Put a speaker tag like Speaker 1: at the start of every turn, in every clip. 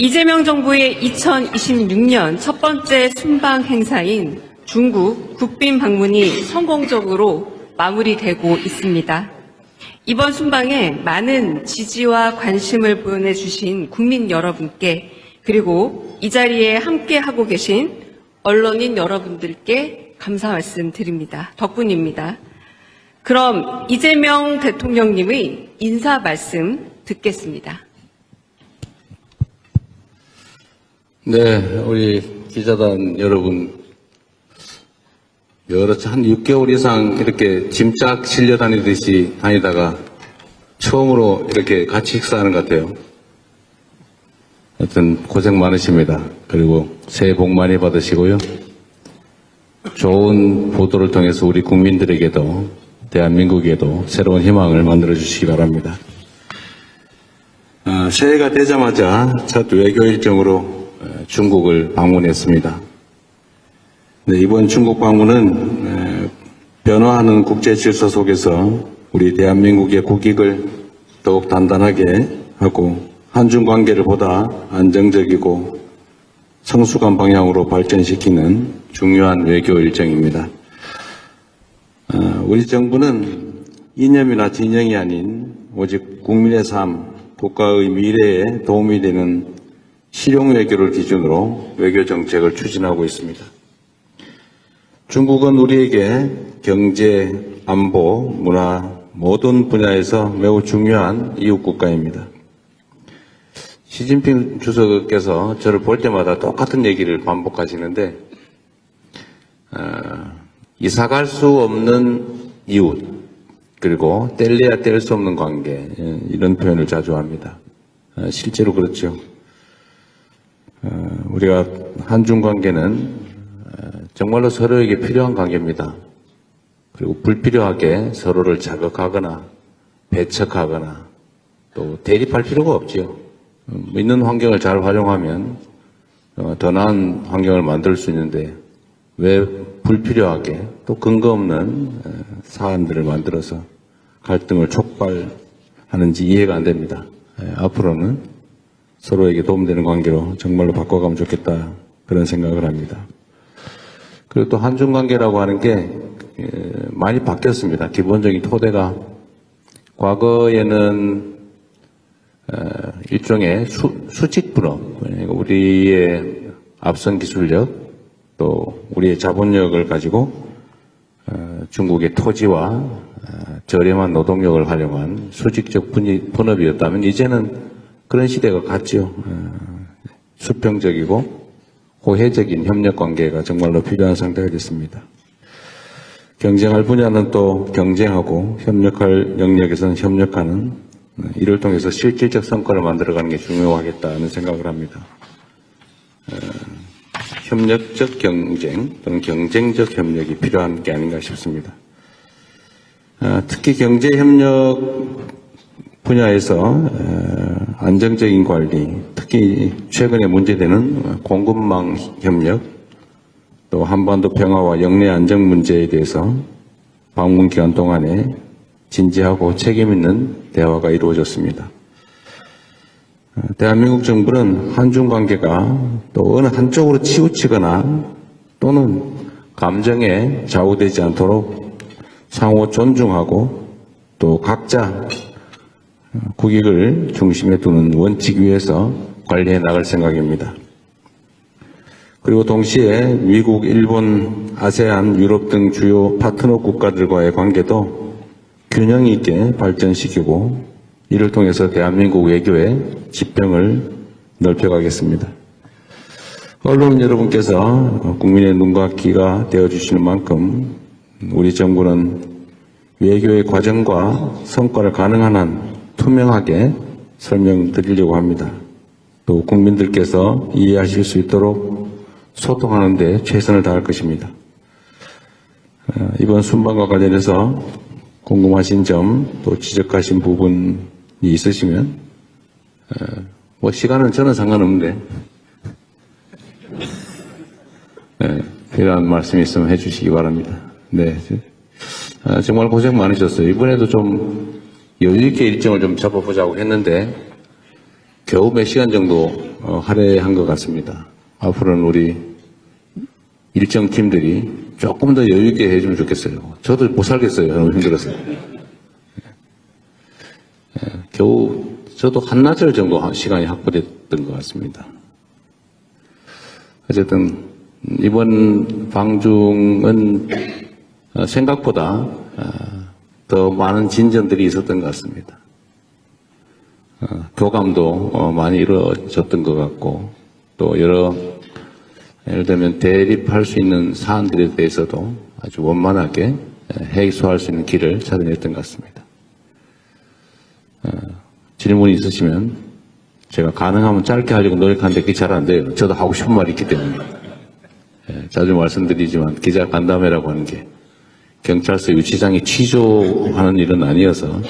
Speaker 1: 이재명 정부의 2026년 첫 번째 순방 행사인 중국 국빈 방문이 성공적으로 마무리되고 있습니다. 이번 순방에 많은 지지와 관심을 보내주신 국민 여러분께, 그리고 이 자리에 함께하고 계신 언론인 여러분들께 감사 말씀드립니다. 덕분입니다. 그럼 이재명 대통령님의 인사 말씀 듣겠습니다.
Speaker 2: 네, 우리 기자단 여러분, 한 6개월 이상 이렇게 짐짝 실려 다니듯이 다니다가 처음으로 이렇게 같이 식사하는 것 같아요. 하여튼 고생 많으십니다. 그리고 새해 복 많이 받으시고요. 좋은 보도를 통해서 우리 국민들에게도 대한민국에도 새로운 희망을 만들어 주시기 바랍니다. 새해가 되자마자 첫 외교 일정으로 중국을 방문했습니다. 네, 이번 중국 방문은 변화하는 국제 질서 속에서 우리 대한민국의 국익을 더욱 단단하게 하고 한중 관계를 보다 안정적이고 성숙한 방향으로 발전시키는 중요한 외교 일정입니다. 우리 정부는 이념이나 진영이 아닌 오직 국민의 삶, 국가의 미래에 도움이 되는 실용 외교를 기준으로 외교 정책을 추진하고 있습니다. 중국은 우리에게 경제, 안보, 문화 모든 분야에서 매우 중요한 이웃 국가입니다. 시진핑 주석께서 저를 볼 때마다 똑같은 얘기를 반복하시는데, 이사갈 수 없는 이웃, 그리고 뗄래야 뗄 수 없는 관계, 이런 표현을 자주 합니다. 실제로 그렇죠. 우리가 한중 관계는 정말로 서로에게 필요한 관계입니다. 그리고 불필요하게 서로를 자극하거나 배척하거나 또 대립할 필요가 없지요. 있는 환경을 잘 활용하면 더 나은 환경을 만들 수 있는데 왜 불필요하게 또 근거 없는 사안들을 만들어서 갈등을 촉발하는지 이해가 안 됩니다. 앞으로는 서로에게 도움되는 관계로 정말로 바꿔가면 좋겠다, 그런 생각을 합니다. 그리고 또 한중 관계라고 하는 게 많이 바뀌었습니다. 기본적인 토대가 과거에는 일종의 수직분업, 우리의 앞선 기술력 또 우리의 자본력을 가지고 중국의 토지와 저렴한 노동력을 활용한 수직적 분업이었다면 이제는 그런 시대가 갔죠. 수평적이고 호혜적인 협력 관계가 정말로 필요한 상태가 됐습니다. 경쟁할 분야는 또 경쟁하고 협력할 영역에서는 협력하는, 이를 통해서 실질적 성과를 만들어가는 게 중요하겠다는 생각을 합니다. 협력적 경쟁 또는 경쟁적 협력이 필요한 게 아닌가 싶습니다. 특히 경제협력 분야에서 안정적인 관리, 특히 최근에 문제되는 공급망 협력, 또 한반도 평화와 영내 안정 문제에 대해서 방문 기간 동안에 진지하고 책임 있는 대화가 이루어졌습니다. 대한민국 정부는 한중 관계가 또 어느 한쪽으로 치우치거나 또는 감정에 좌우되지 않도록 상호 존중하고 또 각자 국익을 중심에 두는 원칙 위에서 관리해 나갈 생각입니다. 그리고 동시에 미국, 일본, 아세안, 유럽 등 주요 파트너 국가들과의 관계도 균형 있게 발전시키고 이를 통해서 대한민국 외교의 지평을 넓혀가겠습니다. 언론 여러분께서 국민의 눈과 귀가 되어주시는 만큼 우리 정부는 외교의 과정과 성과를 가능한 한 투명하게 설명드리려고 합니다. 또 국민들께서 이해하실 수 있도록 소통하는 데 최선을 다할 것입니다. 이번 순방과 관련해서 궁금하신 점 또 지적하신 부분이 있으시면 시간은 저는 상관없는데 필요한 말씀이 있으면 해주시기 바랍니다. 네, 정말 고생 많으셨어요. 이번에도 좀 여유 있게 일정을 좀 잡아보자고 했는데 겨우 몇 시간 정도 할애한 것 같습니다. 앞으로는 우리 일정 팀들이 조금 더 여유 있게 해주면 좋겠어요. 저도 못 살겠어요. 너무 힘들어서. 겨우 저도 한나절 정도 시간이 확보됐던 것 같습니다. 어쨌든 이번 방중은 생각보다 더 많은 진전들이 있었던 것 같습니다. 교감도 많이 이루어졌던 것 같고 또 여러 예를 들면 대립할 수 있는 사안들에 대해서도 아주 원만하게 해소할 수 있는 길을 찾아냈던 것 같습니다. 질문이 있으시면 제가 가능하면 짧게 하려고 노력하는데 그게 잘 안 돼요. 저도 하고 싶은 말이 있기 때문에. 자주 말씀드리지만 기자 간담회라고 하는 게 경찰서 유치장이 취조하는 일은 아니어서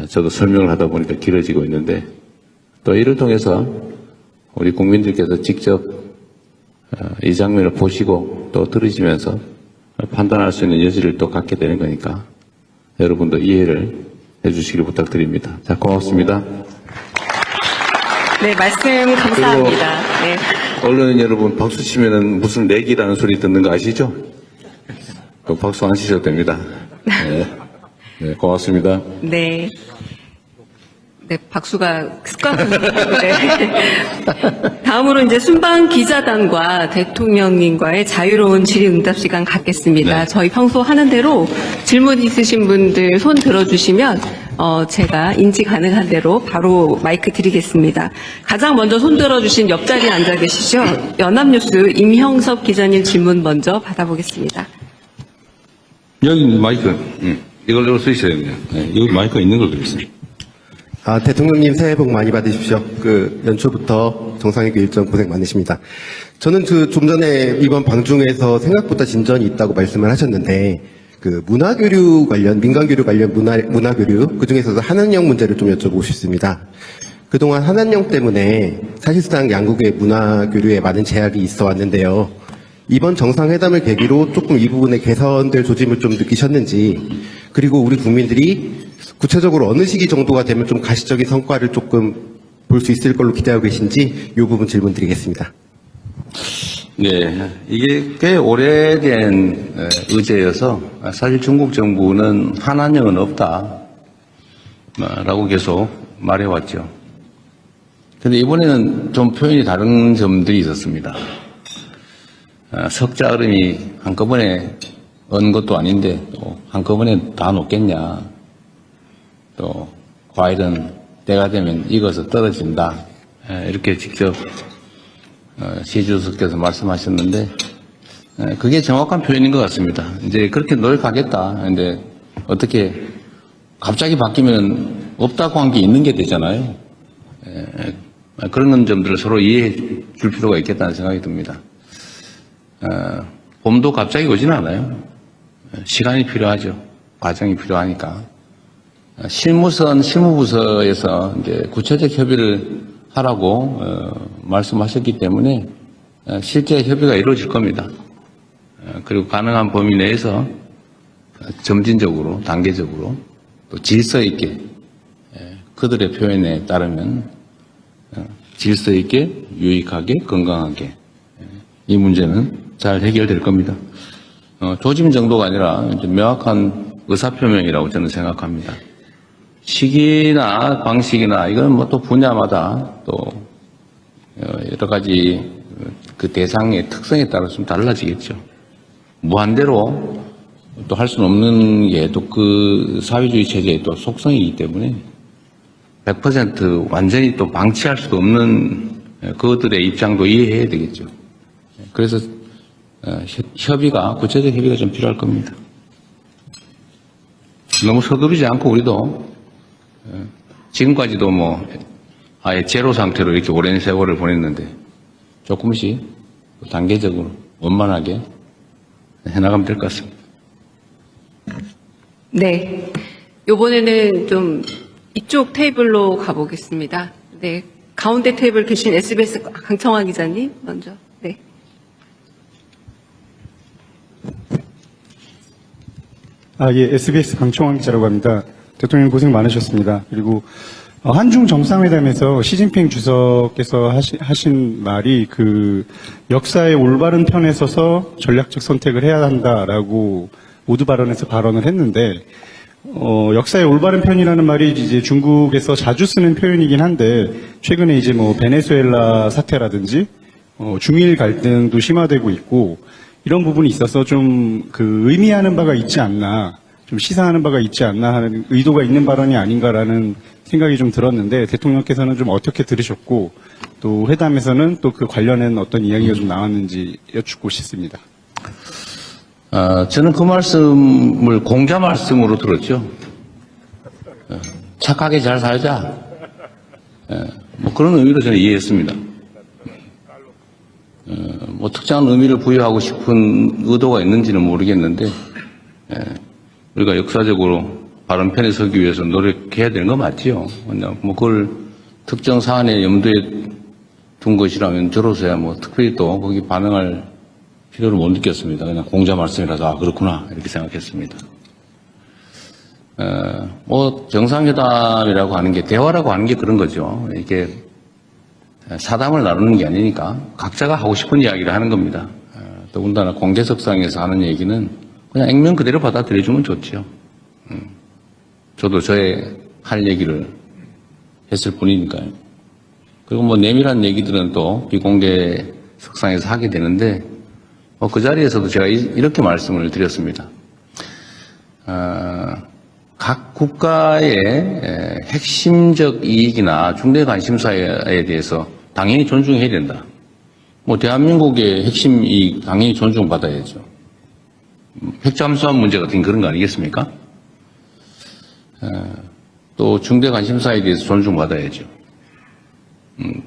Speaker 2: 저도 설명을 하다 보니까 길어지고 있는데 또 이를 통해서 우리 국민들께서 직접 이 장면을 보시고 또 들으시면서 판단할 수 있는 여지를 또 갖게 되는 거니까 여러분도 이해를 해주시길 부탁드립니다. 자, 고맙습니다.
Speaker 1: 네, 말씀 감사합니다. 네.
Speaker 2: 언론인 여러분 박수 치면은 무슨 내기라는 소리 듣는 거 아시죠? 그 박수 안 치셔도 됩니다. 네, 네 고맙습니다.
Speaker 1: 네. 네, 박수가 습관적으로. 네. 다음으로 이제 순방 기자단과 대통령님과의 자유로운 질의응답 시간 갖겠습니다.
Speaker 2: 네.
Speaker 1: 저희 평소 하는 대로 질문 있으신 분들 손 들어주시면 제가 인지 가능한 대로 바로 마이크 드리겠습니다. 가장 먼저 손 들어주신 옆자리에 앉아 계시죠? 연합뉴스 임형섭 기자님 질문 먼저 받아보겠습니다.
Speaker 3: 여기 마이크, 이걸로 쓰셔야 됩니다. 네, 여기 마이크가 있는 걸 그랬어요.
Speaker 4: 대통령님 새해 복 많이 받으십시오. 연초부터 정상회의 일정 고생 많으십니다. 저는 좀 전에 이번 방중에서 생각보다 진전이 있다고 말씀을 하셨는데, 문화교류 관련, 민간교류 관련 문화교류, 그 중에서도 한한령 문제를 좀 여쭤보고 싶습니다. 그동안 한한령 때문에 사실상 양국의 문화교류에 많은 제약이 있어 왔는데요. 이번 정상회담을 계기로 조금 이 부분에 개선될 조짐을 좀 느끼셨는지, 그리고 우리 국민들이 구체적으로 어느 시기 정도가 되면 좀 가시적인 성과를 조금 볼 수 있을 걸로 기대하고 계신지 이 부분 질문 드리겠습니다.
Speaker 3: 네, 이게 꽤 오래된 의제여서 사실 중국 정부는 한한령은 없다 라고 계속 말해왔죠. 근데 이번에는 좀 표현이 다른 점들이 있었습니다. 석자 얼음이 한꺼번에 언 것도 아닌데 또 한꺼번에 다 녹겠냐. 또 과일은 때가 되면 익어서 떨어진다. 이렇게 직접 시 주석께서 말씀하셨는데 그게 정확한 표현인 것 같습니다. 이제 그렇게 노력하겠다. 근데 어떻게 갑자기 바뀌면 없다고 한 게 있는 게 되잖아요. 그런 점들을 서로 이해해 줄 필요가 있겠다는 생각이 듭니다. 봄도 갑자기 오진 않아요. 시간이 필요하죠. 과정이 필요하니까. 실무부서에서 이제 구체적 협의를 하라고 말씀하셨기 때문에 실제 협의가 이루어질 겁니다. 그리고 가능한 범위 내에서 점진적으로, 단계적으로 또 질서 있게 그들의 표현에 따르면 질서 있게, 유익하게, 건강하게 이 문제는 잘 해결될 겁니다. 조짐 정도가 아니라 이제 명확한 의사표명이라고 저는 생각합니다. 시기나 방식이나 이건 뭐 또 분야마다 또 여러 가지 그 대상의 특성에 따라 좀 달라지겠죠. 무한대로 또 할 수는 없는 게 또 그 사회주의 체제의 또 속성이기 때문에 100% 완전히 또 방치할 수도 없는 그것들의 입장도 이해해야 되겠죠. 그래서 협의가, 구체적 협의가 좀 필요할 겁니다. 너무 서두르지 않고 우리도 지금까지도 뭐 아예 제로 상태로 이렇게 오랜 세월을 보냈는데 조금씩 단계적으로 원만하게 해나가면 될 것 같습니다.
Speaker 1: 네. 이번에는 좀 이쪽 테이블로 가보겠습니다. 네. 가운데 테이블 계신 SBS 강청화 기자님 먼저. 네.
Speaker 5: 예, SBS 강청환 기자라고 합니다. 대통령 고생 많으셨습니다. 그리고 한중 정상회담에서 시진핑 주석께서 하신 말이 그 역사의 올바른 편에 서서 전략적 선택을 해야 한다라고 모두 발언에서 발언을 했는데, 역사의 올바른 편이라는 말이 이제 중국에서 자주 쓰는 표현이긴 한데, 최근에 이제 뭐 베네수엘라 사태라든지, 중일 갈등도 심화되고 있고, 이런 부분이 있어서 좀 그 의미하는 바가 있지 않나, 좀 시사하는 바가 있지 않나 하는 의도가 있는 발언이 아닌가라는 생각이 좀 들었는데, 대통령께서는 좀 어떻게 들으셨고, 또 회담에서는 또 그 관련된 어떤 이야기가 좀 나왔는지 여쭙고 싶습니다.
Speaker 3: 저는 그 말씀을 공자 말씀으로 들었죠. 착하게 잘 살자. 뭐 그런 의미로 저는 이해했습니다. 뭐 특정한 의미를 부여하고 싶은 의도가 있는지는 모르겠는데, 우리가 역사적으로 바른 편에 서기 위해서 노력해야 되는 거 맞지요. 그냥 뭐 그걸 특정 사안에 염두에 둔 것이라면 저로서야 뭐 특별히 또 거기 반응할 필요를 못 느꼈습니다. 그냥 공자 말씀이라서 아 그렇구나 이렇게 생각했습니다. 뭐 정상회담이라고 하는 게 대화라고 하는 게 그런 거죠. 이게 사담을 나누는 게 아니니까 각자가 하고 싶은 이야기를 하는 겁니다. 더군다나 공개석상에서 하는 얘기는 그냥 액면 그대로 받아들여주면 좋죠. 저도 저의 할 얘기를 했을 뿐이니까요. 그리고 뭐 내밀한 얘기들은 또 비공개 석상에서 하게 되는데 그 자리에서도 제가 이렇게 말씀을 드렸습니다. 각 국가의 핵심적 이익이나 중대 관심사에 대해서 당연히 존중해야 된다. 뭐 대한민국의 핵심 이익 당연히 존중받아야죠. 핵잠수함 문제 같은 그런 거 아니겠습니까? 또 중대 관심사에 대해서 존중받아야죠.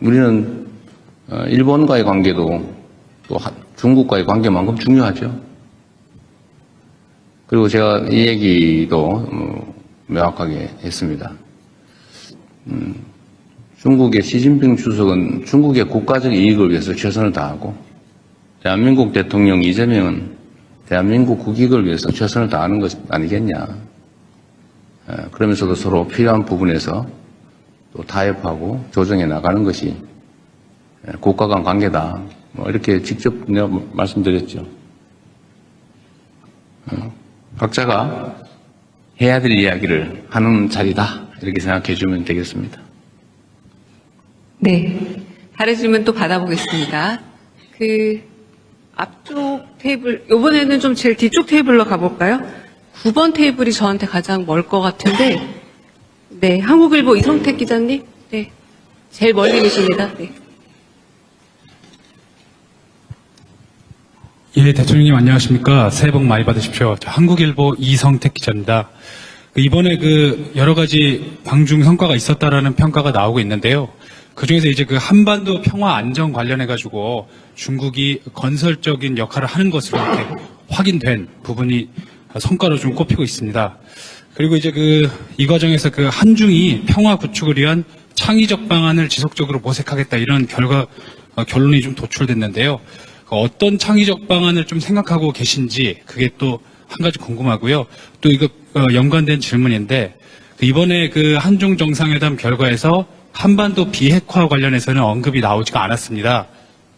Speaker 3: 우리는 일본과의 관계도 또 중국과의 관계만큼 중요하죠. 그리고 제가 이 얘기도 명확하게 했습니다. 중국의 시진핑 주석은 중국의 국가적 이익을 위해서 최선을 다하고 대한민국 대통령 이재명은 대한민국 국익을 위해서 최선을 다하는 것 아니겠냐. 그러면서도 서로 필요한 부분에서 또 타협하고 조정해 나가는 것이 국가 간 관계다. 뭐 이렇게 직접 내가 말씀드렸죠. 각자가 해야 될 이야기를 하는 자리다. 이렇게 생각해 주면 되겠습니다.
Speaker 1: 네. 다른 질문 또 받아보겠습니다. 앞쪽 테이블, 이번에는 좀 제일 뒤쪽 테이블로 가볼까요? 9번 테이블이 저한테 가장 멀 것 같은데, 네. 한국일보 이성택 기자님? 네. 제일 멀리 계십니다. 네.
Speaker 6: 예, 대통령님 안녕하십니까. 새해 복 많이 받으십시오. 저 한국일보 이성택 기자입니다. 이번에 여러 가지 방중 성과가 있었다라는 평가가 나오고 있는데요. 그중에서 이제 한반도 평화 안정 관련해가지고 중국이 건설적인 역할을 하는 것으로 이렇게 확인된 부분이 성과로 좀 꼽히고 있습니다. 그리고 이제 이 과정에서 한중이 평화 구축을 위한 창의적 방안을 지속적으로 모색하겠다 이런 결론이 좀 도출됐는데요. 어떤 창의적 방안을 좀 생각하고 계신지 그게 또 한 가지 궁금하고요. 또 이거 연관된 질문인데 이번에 한중 정상회담 결과에서 한반도 비핵화 관련해서는 언급이 나오지가 않았습니다.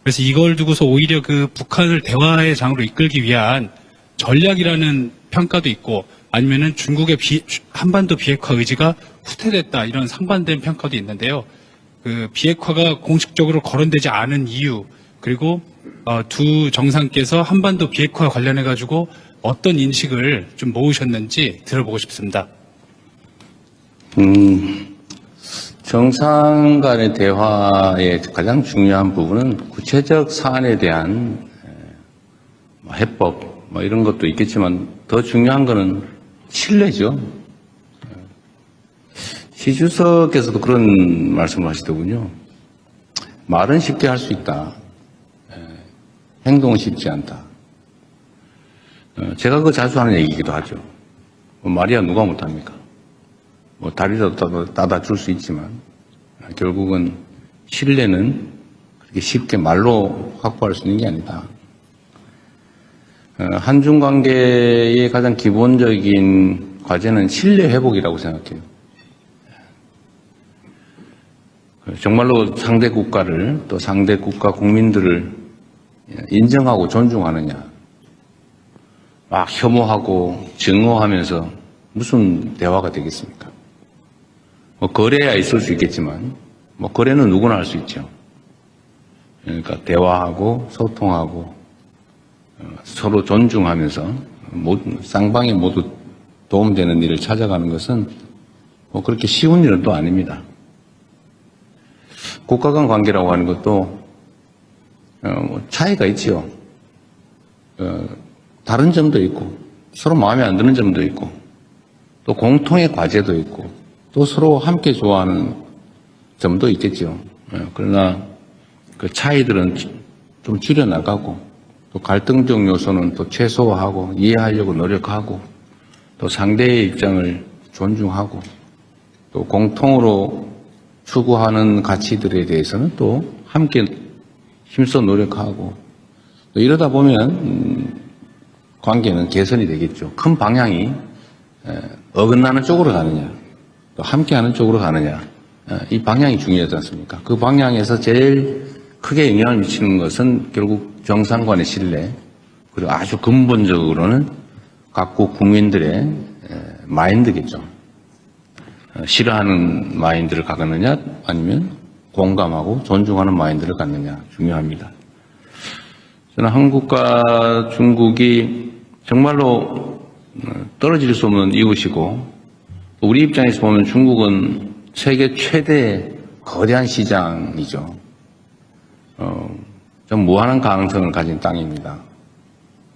Speaker 6: 그래서 이걸 두고서 오히려 북한을 대화의 장으로 이끌기 위한 전략이라는 평가도 있고 아니면은 중국의 한반도 비핵화 의지가 후퇴됐다 이런 상반된 평가도 있는데요. 비핵화가 공식적으로 거론되지 않은 이유 그리고 두 정상께서 한반도 비핵화 관련해 가지고 어떤 인식을 좀 모으셨는지 들어보고 싶습니다.
Speaker 3: 정상 간의 대화의 가장 중요한 부분은 구체적 사안에 대한 해법 이런 것도 있겠지만 더 중요한 것은 신뢰죠. 시 주석께서도 그런 말씀을 하시더군요. 말은 쉽게 할 수 있다. 행동은 쉽지 않다. 제가 자주 하는 얘기이기도 하죠. 말이야 누가 못합니까? 다리라도 따다 줄 수 있지만 결국은 신뢰는 그렇게 쉽게 말로 확보할 수 있는 게 아니다. 한중 관계의 가장 기본적인 과제는 신뢰 회복이라고 생각해요. 정말로 상대 국가를 또 상대 국가 국민들을 인정하고 존중하느냐, 막 혐오하고 증오하면서 무슨 대화가 되겠습니까? 뭐 거래야 있을 수 있겠지만 뭐 거래는 누구나 할 수 있죠. 그러니까 대화하고 소통하고 서로 존중하면서 쌍방에 모두 도움되는 일을 찾아가는 것은 뭐 그렇게 쉬운 일은 또 아닙니다. 국가 간 관계라고 하는 것도 차이가 있지요. 다른 점도 있고 서로 마음에 안 드는 점도 있고 또 공통의 과제도 있고 또 서로 함께 좋아하는 점도 있겠죠. 그러나 그 차이들은 좀 줄여나가고 또 갈등적 요소는 또 최소화하고 이해하려고 노력하고 또 상대의 입장을 존중하고 또 공통으로 추구하는 가치들에 대해서는 또 함께 힘써 노력하고 또 이러다 보면 관계는 개선이 되겠죠. 큰 방향이 어긋나는 쪽으로 가느냐 또 함께하는 쪽으로 가느냐 이 방향이 중요하지 않습니까? 그 방향에서 제일 크게 영향을 미치는 것은 결국 정상 간의 신뢰 그리고 아주 근본적으로는 각국 국민들의 마인드겠죠. 싫어하는 마인드를 갖느냐 아니면 공감하고 존중하는 마인드를 갖느냐 중요합니다. 저는 한국과 중국이 정말로 떨어질 수 없는 이웃이고 우리 입장에서 보면 중국은 세계 최대 거대한 시장이죠. 좀 무한한 가능성을 가진 땅입니다.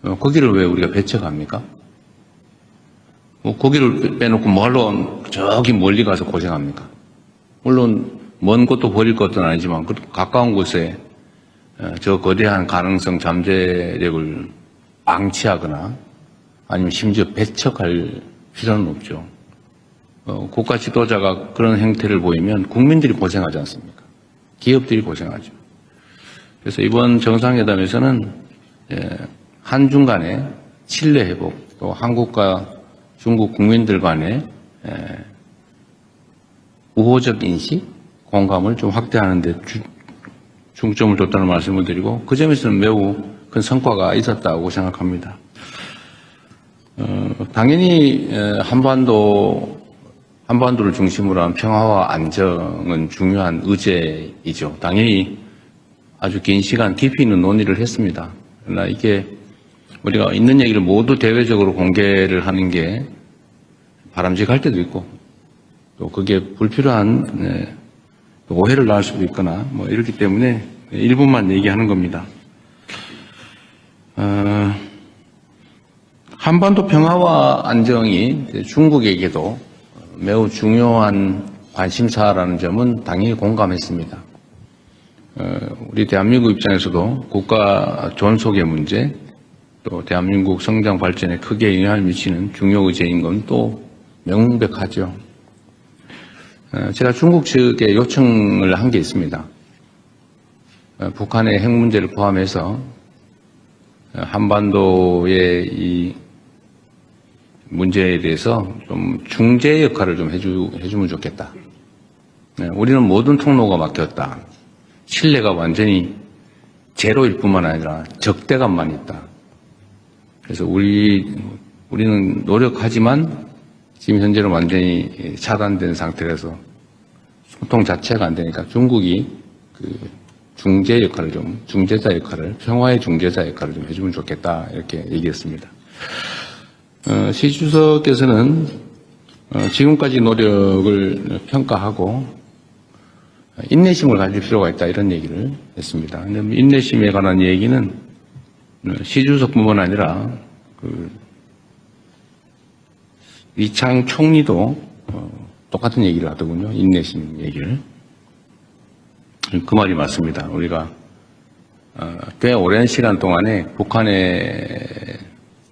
Speaker 3: 거기를 왜 우리가 배척합니까? 거기를 빼놓고 뭐하러 저기 멀리 가서 고생합니까? 물론 먼 곳도 버릴 것은 아니지만 가까운 곳에 저 거대한 가능성 잠재력을 방치하거나 아니면 심지어 배척할 필요는 없죠. 국가 지도자가 그런 행태를 보이면 국민들이 고생하지 않습니까? 기업들이 고생하죠. 그래서 이번 정상회담에서는 한중 간의 신뢰 회복, 또 한국과 중국 국민들 간의 우호적 인식, 공감을 좀 확대하는 데 중점을 뒀다는 말씀을 드리고 그 점에서는 매우 큰 성과가 있었다고 생각합니다. 당연히 한반도를 중심으로 한 평화와 안정은 중요한 의제이죠. 당연히 아주 긴 시간 깊이 있는 논의를 했습니다. 그러나 이게 우리가 있는 얘기를 모두 대외적으로 공개를 하는 게 바람직할 때도 있고 또 그게 불필요한 오해를 낳을 수도 있거나 뭐 이렇기 때문에 일부만 얘기하는 겁니다. 한반도 평화와 안정이 중국에게도 매우 중요한 관심사라는 점은 당연히 공감했습니다. 우리 대한민국 입장에서도 국가 존속의 문제, 또 대한민국 성장 발전에 크게 영향을 미치는 중요 의제인 건 또 명백하죠. 제가 중국 측에 요청을 한 게 있습니다. 북한의 핵 문제를 포함해서 한반도의 이 문제에 대해서 좀 중재 역할을 좀 해주면 좋겠다. 우리는 모든 통로가 막혔다. 신뢰가 완전히 제로일 뿐만 아니라 적대감만 있다. 그래서 우리는 노력하지만 지금 현재는 완전히 차단된 상태라서 소통 자체가 안 되니까 중국이 그 중재자 역할을, 평화의 중재자 역할을 좀 해주면 좋겠다. 이렇게 얘기했습니다. 시 주석께서는 지금까지 노력을 평가하고 인내심을 가질 필요가 있다. 이런 얘기를 했습니다. 근데 인내심에 관한 얘기는 시 주석뿐만 아니라 이창 총리도 똑같은 얘기를 하더군요. 인내심 얘기를. 그 말이 맞습니다. 우리가 꽤 오랜 시간 동안에 북한에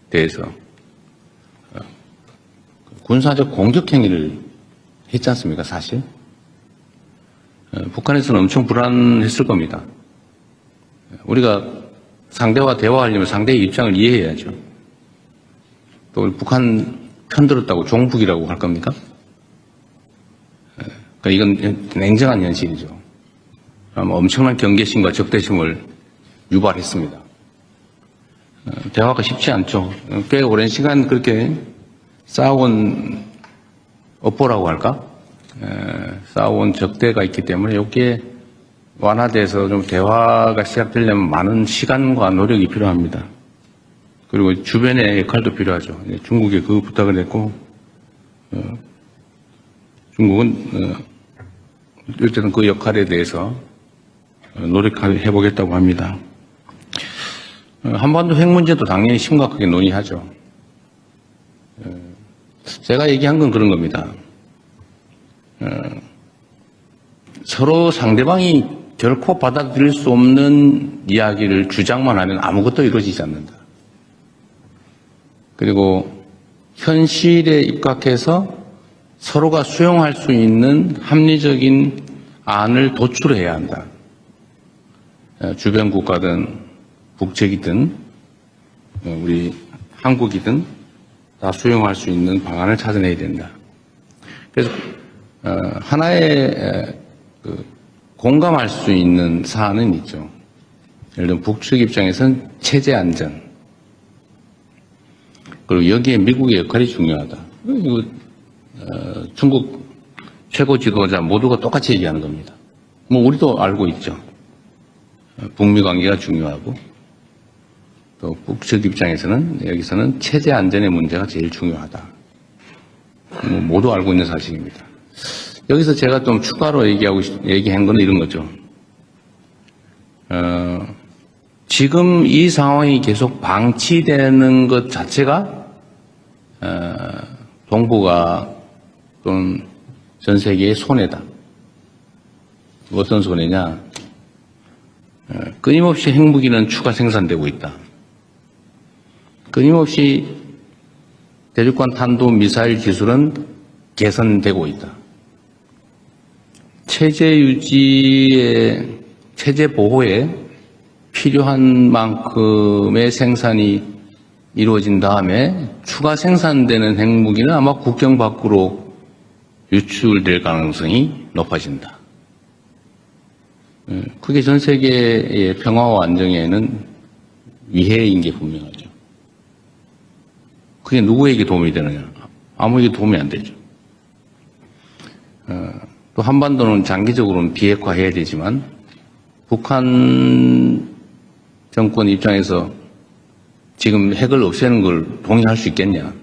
Speaker 3: 대해서 군사적 공격 행위를 했지 않습니까? 사실 북한에서는 엄청 불안했을 겁니다. 우리가 상대와 대화하려면 상대의 입장을 이해해야죠. 또 북한 편들었다고 종북이라고 할 겁니까? 그러니까 이건 냉정한 현실이죠. 아마 엄청난 경계심과 적대심을 유발했습니다. 대화가 쉽지 않죠. 꽤 오랜 시간 그렇게 쌓아온 업보라고 할까? 쌓아온 적대가 있기 때문에 여기에 완화돼서 좀 대화가 시작되려면 많은 시간과 노력이 필요합니다. 그리고 주변의 역할도 필요하죠. 중국에 그 부탁을 했고, 중국은 어쨌든 그 역할에 대해서 노력해보겠다고 합니다. 한반도 핵 문제도 당연히 심각하게 논의하죠. 제가 얘기한 건 그런 겁니다. 서로 상대방이 결코 받아들일 수 없는 이야기를 주장만 하면 아무것도 이루어지지 않는다. 그리고 현실에 입각해서 서로가 수용할 수 있는 합리적인 안을 도출해야 한다. 주변 국가든 북측이든 우리 한국이든 다 수용할 수 있는 방안을 찾아내야 된다. 그래서 하나의 공감할 수 있는 사안은 있죠. 예를 들면 북측 입장에서는 체제 안전, 그리고 여기에 미국의 역할이 중요하다. 이거 중국 최고 지도자 모두가 똑같이 얘기하는 겁니다. 뭐 우리도 알고 있죠. 북미 관계가 중요하고 또 북측 입장에서는 여기서는 체제 안전의 문제가 제일 중요하다. 뭐 모두 알고 있는 사실입니다. 여기서 제가 좀 추가로 얘기한 건 이런 거죠. 지금 이 상황이 계속 방치되는 것 자체가 동북아 또는 전 세계의 손해다. 어떤 손해냐? 끊임없이 핵무기는 추가 생산되고 있다. 끊임없이 대륙간 탄도 미사일 기술은 개선되고 있다. 체제 유지에, 체제 보호에 필요한 만큼의 생산이 이루어진 다음에 추가 생산되는 핵무기는 아마 국경 밖으로 유출될 가능성이 높아진다. 그게 전 세계의 평화와 안정에는 위해인 게 분명하죠. 그게 누구에게 도움이 되느냐? 아무에게 도움이 안 되죠. 또 한반도는 장기적으로는 비핵화해야 되지만 북한 정권 입장에서 지금 핵을 없애는 걸 동의할 수 있겠냐?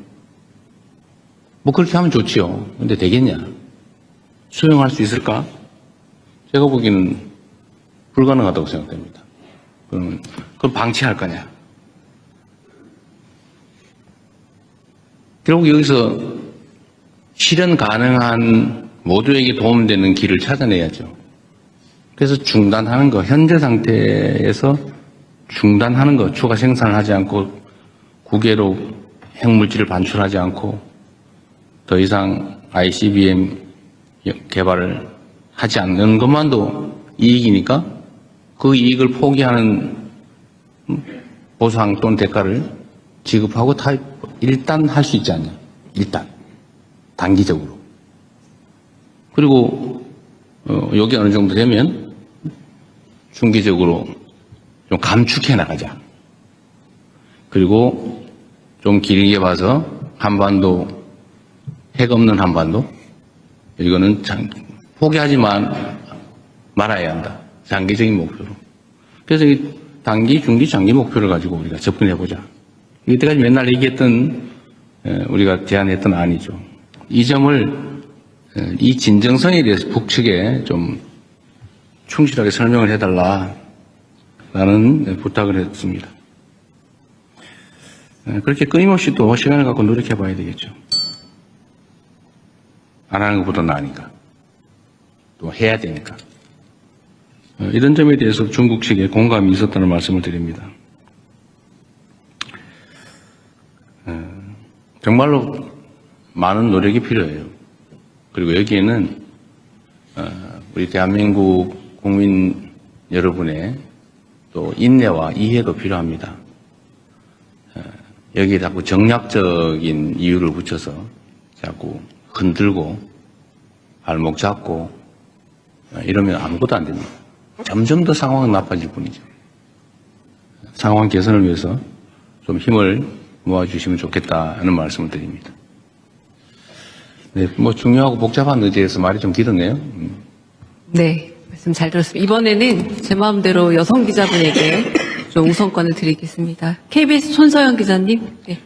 Speaker 3: 뭐 그렇게 하면 좋지요. 근데 되겠냐? 수용할 수 있을까? 제가 보기에는 불가능하다고 생각됩니다. 그럼 방치할 거냐? 결국 여기서 실현 가능한 모두에게 도움되는 길을 찾아내야죠. 그래서 중단하는 거, 현재 상태에서 중단하는 거, 추가 생산을 하지 않고 국외로 핵물질을 반출하지 않고 더 이상 ICBM 개발을 하지 않는 것만도 이익이니까 그 이익을 포기하는 보상 또는 대가를 지급하고 일단 할 수 있지 않냐. 일단. 단기적으로. 그리고 여기 어느 정도 되면 중기적으로 좀 감축해 나가자. 그리고 좀 길게 봐서 한반도, 핵 없는 한반도, 이거는 포기하지만 말아야 한다. 장기적인 목표로. 그래서 이 단기, 중기, 장기 목표를 가지고 우리가 접근해보자. 이때까지 맨날 얘기했던, 우리가 제안했던 안이죠. 이 점을, 이 진정성에 대해서 북측에 좀 충실하게 설명을 해달라라는 부탁을 했습니다. 그렇게 끊임없이 또 시간을 갖고 노력해봐야 되겠죠. 안 하는 것보다 나으니까. 또 해야 되니까. 이런 점에 대해서 중국 측에 공감이 있었다는 말씀을 드립니다. 정말로 많은 노력이 필요해요. 그리고 여기에는 우리 대한민국 국민 여러분의 또 인내와 이해도 필요합니다. 여기에 자꾸 정략적인 이유를 붙여서 자꾸 흔들고 발목 잡고 이러면 아무것도 안 됩니다. 점점 더 상황은 나빠질 뿐이죠. 상황 개선을 위해서 좀 힘을 모아주시면 좋겠다 하는 말씀을 드립니다. 네, 뭐 중요하고 복잡한 의제에서 말이 좀 길었네요.
Speaker 1: 네, 말씀 잘 들었습니다. 이번에는 제 마음대로 여성 기자분에게 좀 우선권을 드리겠습니다. KBS 손서영 기자님. 네.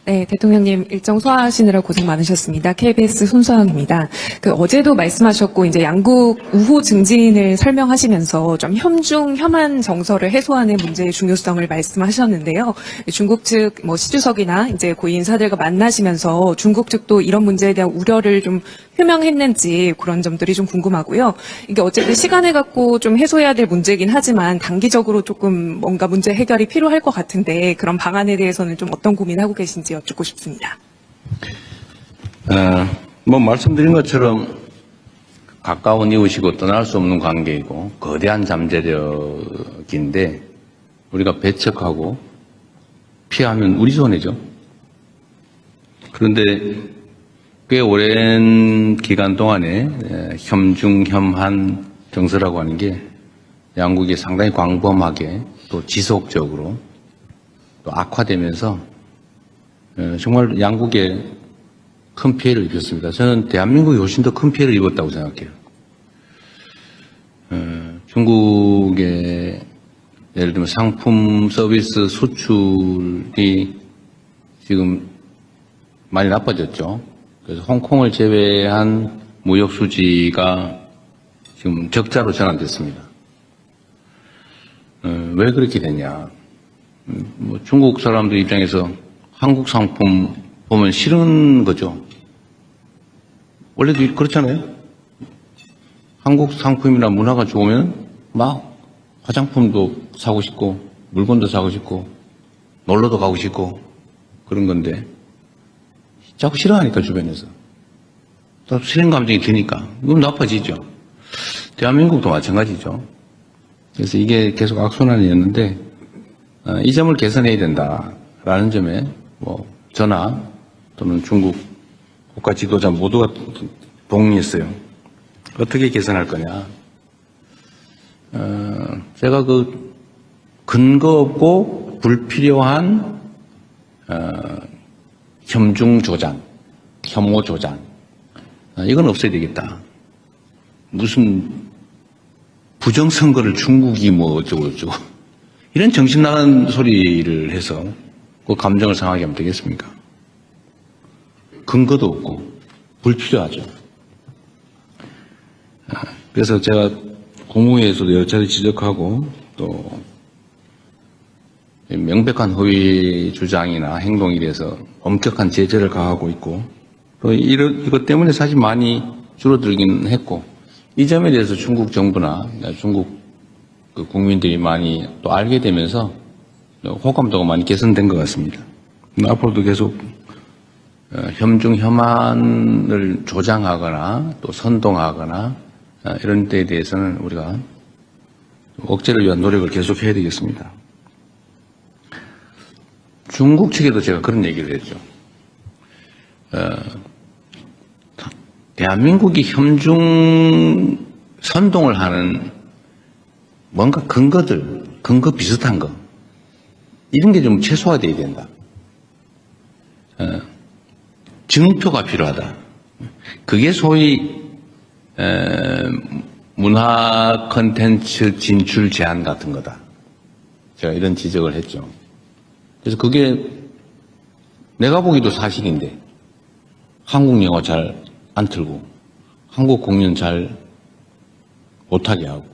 Speaker 7: 네, 대통령님 일정 소화하시느라 고생 많으셨습니다. KBS 손서영입니다. 어제도 말씀하셨고 이제 양국 우호 증진을 설명하시면서 좀 혐중 혐한 정서를 해소하는 문제의 중요성을 말씀하셨는데요. 중국 측 시주석이나 이제 고위 인사들과 만나시면서 중국 측도 이런 문제에 대한 우려를 좀 표명했는지 그런 점들이 좀 궁금하고요. 이게 어쨌든 시간을 갖고 좀 해소해야 될 문제이긴 하지만 단기적으로 조금 뭔가 문제 해결이 필요할 것 같은데 그런 방안에 대해서는 좀 어떤 고민하고 계신지 여쭙고 싶습니다.
Speaker 3: 뭐 말씀드린 것처럼 가까운 이웃이고 떠날 수 없는 관계이고 거대한 잠재력인데 우리가 배척하고 피하면 우리 손해죠. 그런데 꽤 오랜 기간 동안에 혐중혐한 정서라고 하는 게 양국이 상당히 광범하게 또 지속적으로 또 악화되면서 정말 양국에 큰 피해를 입혔습니다. 저는 대한민국이 훨씬 더 큰 피해를 입었다고 생각해요. 중국의 예를 들면 상품 서비스 수출이 지금 많이 나빠졌죠. 그래서 홍콩을 제외한 무역 수지가 지금 적자로 전환됐습니다. 왜 그렇게 됐냐? 뭐 중국 사람들 입장에서 한국 상품 보면 싫은 거죠. 원래도 그렇잖아요. 한국 상품이나 문화가 좋으면 막 화장품도 사고 싶고 물건도 사고 싶고 놀러도 가고 싶고 그런 건데 자꾸 싫어하니까 주변에서 또 싫은 감정이 드니까 그럼 나빠지죠. 대한민국도 마찬가지죠. 그래서 이게 계속 악순환이었는데 이 점을 개선해야 된다라는 점에 뭐 저나 또는 중국 국가 지도자 모두가 동의했어요. 어떻게 개선할 거냐. 제가 그 근거 없고 불필요한 혐중 조장, 혐오 조장 이건 없어야 되겠다. 무슨 부정선거를 중국이 뭐 어쩌고 저쩌고 이런 정신 나간 소리를 해서 그 감정을 상하게 하면 되겠습니까? 근거도 없고 불필요하죠. 그래서 제가 국무회에서도 여러 차례 지적하고 또 명백한 허위 주장이나 행동에 대해서 엄격한 제재를 가하고 있고 또 이것 때문에 사실 많이 줄어들긴 했고 이 점에 대해서 중국 정부나 중국 그 국민들이 많이 또 알게 되면서 호감도가 많이 개선된 것 같습니다. 앞으로도 계속 혐중 혐한을 조장하거나 또 선동하거나 이런 데에 대해서는 우리가 억제를 위한 노력을 계속해야 되겠습니다. 중국 측에도 제가 그런 얘기를 했죠. 대한민국이 혐중 선동을 하는 뭔가 근거 비슷한 거 이런 게 좀 최소화돼야 된다. 증표가 필요하다. 그게 소위 문화 콘텐츠 진출 제한 같은 거다. 제가 이런 지적을 했죠. 그래서 그게 내가 보기도 사실인데 한국 영화 잘 안 틀고 한국 공연 잘 못하게 하고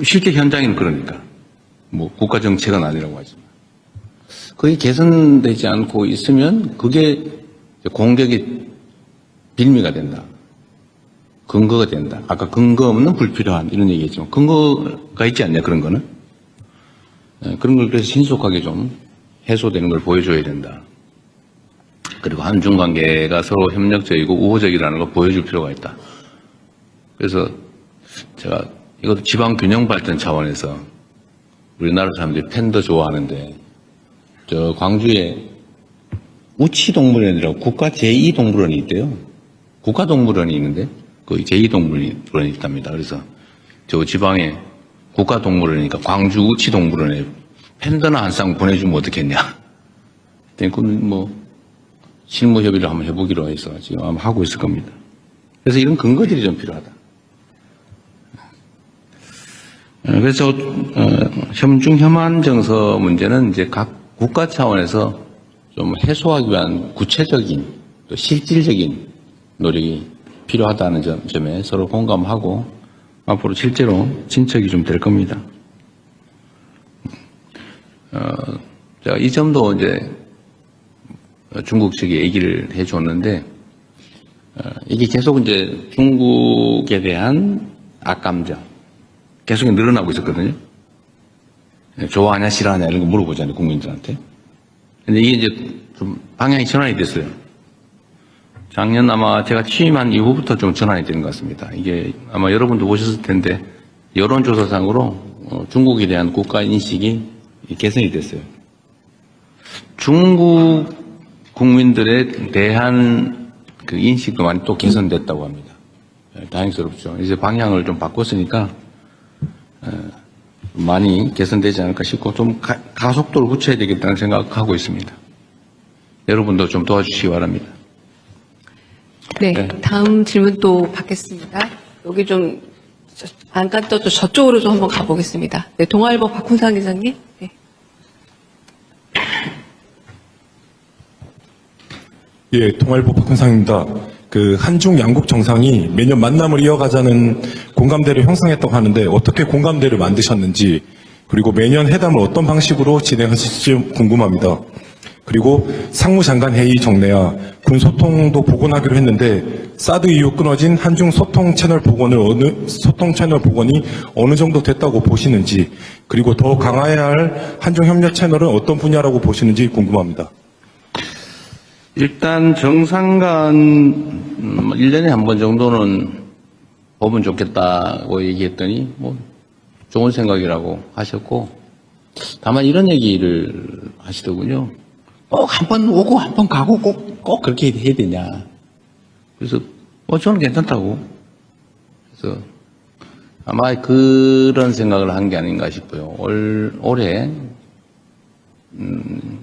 Speaker 3: 실제 현장에는 그러니까 뭐 국가 정책은 아니라고 하지만 그게 개선되지 않고 있으면 그게 공격의 빌미가 된다. 근거가 된다. 아까 근거 없는 불필요한 이런 얘기했죠. 근거가 있지 않냐 그런 거는. 그런 걸 그래서 신속하게 좀 해소되는 걸 보여줘야 된다. 그리고 한중 관계가 서로 협력적이고 우호적이라는 걸 보여줄 필요가 있다. 그래서 제가 이것도 지방 균형 발전 차원에서 우리나라 사람들이 팬더 좋아하는데 저 광주에 우치동물원이라고 국가 제2동물원이 있대요. 국가동물원이 있는데 거기 제2동물원이 있답니다. 그래서 저 지방에 국가동물원이니까 광주 우치동물원에 펜더나 한 쌍 보내주면 어떻겠냐. 그건 뭐 실무 협의를 한번 해보기로 해서 지금 아마 하고 있을 겁니다. 그래서 이런 근거들이 좀 필요하다. 그래서 혐중 혐한 정서 문제는 이제 각 국가 차원에서 좀 해소하기 위한 구체적인 또 실질적인 노력이 필요하다는 점에 서로 공감하고 앞으로 실제로 진척이 좀 될 겁니다. 제가 이 점도 이제 중국 측에 얘기를 해줬는데 이게 계속 이제 중국에 대한 악감정 계속 늘어나고 있었거든요. 좋아하냐 싫어하냐 이런 거 물어보잖아요, 국민들한테. 근데 이게 이제 좀 방향이 전환이 됐어요. 작년 아마 제가 취임한 이후부터 좀 전환이 되는 것 같습니다. 이게 아마 여러분도 보셨을 텐데 여론조사상으로 중국에 대한 국가 인식이 개선이 됐어요. 중국 국민들에 대한 그 인식도 많이 또 개선됐다고 합니다. 다행스럽죠. 이제 방향을 좀 바꿨으니까 많이 개선되지 않을까 싶고 좀 가속도를 붙여야 되겠다는 생각하고 있습니다. 여러분도 좀 도와주시기 바랍니다.
Speaker 1: 네,
Speaker 3: 네.
Speaker 1: 다음 질문 또 받겠습니다. 여기 좀 안간 떠도 저쪽으로 좀 한번 가보겠습니다. 네, 동아일보 박훈상 기자님. 네.
Speaker 8: 예, 동아일보 박훈상입니다. 그 한중 양국 정상이 매년 만남을 이어가자는 공감대를 형성했다고 하는데 어떻게 공감대를 만드셨는지 그리고 매년 회담을 어떤 방식으로 진행하실지 궁금합니다. 그리고 상무장관 회의 정례와 군 소통도 복원하기로 했는데 사드 이후 끊어진 한중 소통 채널 복원이 어느 정도 됐다고 보시는지 그리고 더 강화해야 할 한중 협력 채널은 어떤 분야라고 보시는지 궁금합니다.
Speaker 3: 일단 정상간 1년에 한 번 정도는 보면 좋겠다고 얘기했더니 뭐 좋은 생각이라고 하셨고 다만 이런 얘기를 하시더군요. 꼭 한 번 오고 한 번 가고 꼭 그렇게 해야 되냐. 그래서 저는 괜찮다고. 그래서 아마 그런 생각을 한 게 아닌가 싶어요. 올해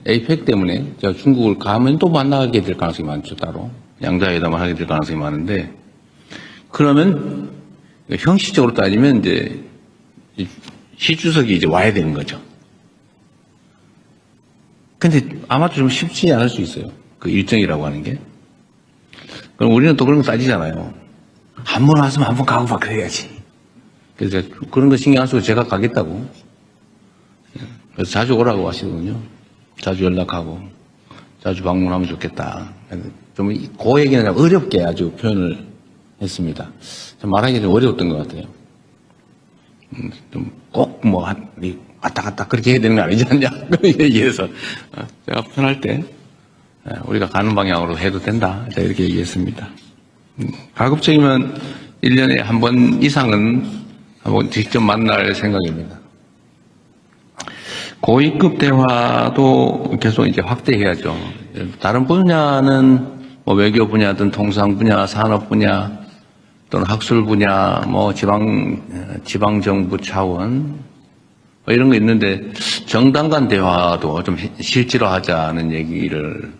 Speaker 3: 에이펙 때문에 제가 중국을 가면 또 만나게 될 가능성이 많죠. 따로 양자회담을 하게 될 가능성이 많은데 그러면 형식적으로 따지면 이제 시 주석이 이제 와야 되는 거죠. 근데 아마도 좀 쉽지 않을 수 있어요. 그 일정이라고 하는 게. 그럼 우리는 또 그런 거 따지잖아요. 한 번 왔으면 한 번 가고 막 그래야지. 그래서 제가 그런 거 신경 안 쓰고 제가 가겠다고. 그래서 자주 오라고 하시거든요. 자주 연락하고 자주 방문하면 좋겠다. 좀 그 얘기는 좀 어렵게 아주 표현을 했습니다. 좀 말하기 좀 어려웠던 것 같아요. 좀 꼭 뭐 왔다 갔다 그렇게 해야 되는 거 아니지 않냐 그런 얘기해서 제가 편할 때 우리가 가는 방향으로 해도 된다 이렇게 얘기했습니다. 가급적이면 1년에 한 번 이상은 한번 직접 만날 생각입니다. 고위급 대화도 계속 이제 확대해야죠. 다른 분야는 뭐 외교 분야든 통상 분야, 산업 분야 또는 학술 분야, 뭐 지방 정부 차원 뭐 이런 거 있는데 정당 간 대화도 좀 실제로 하자는 얘기를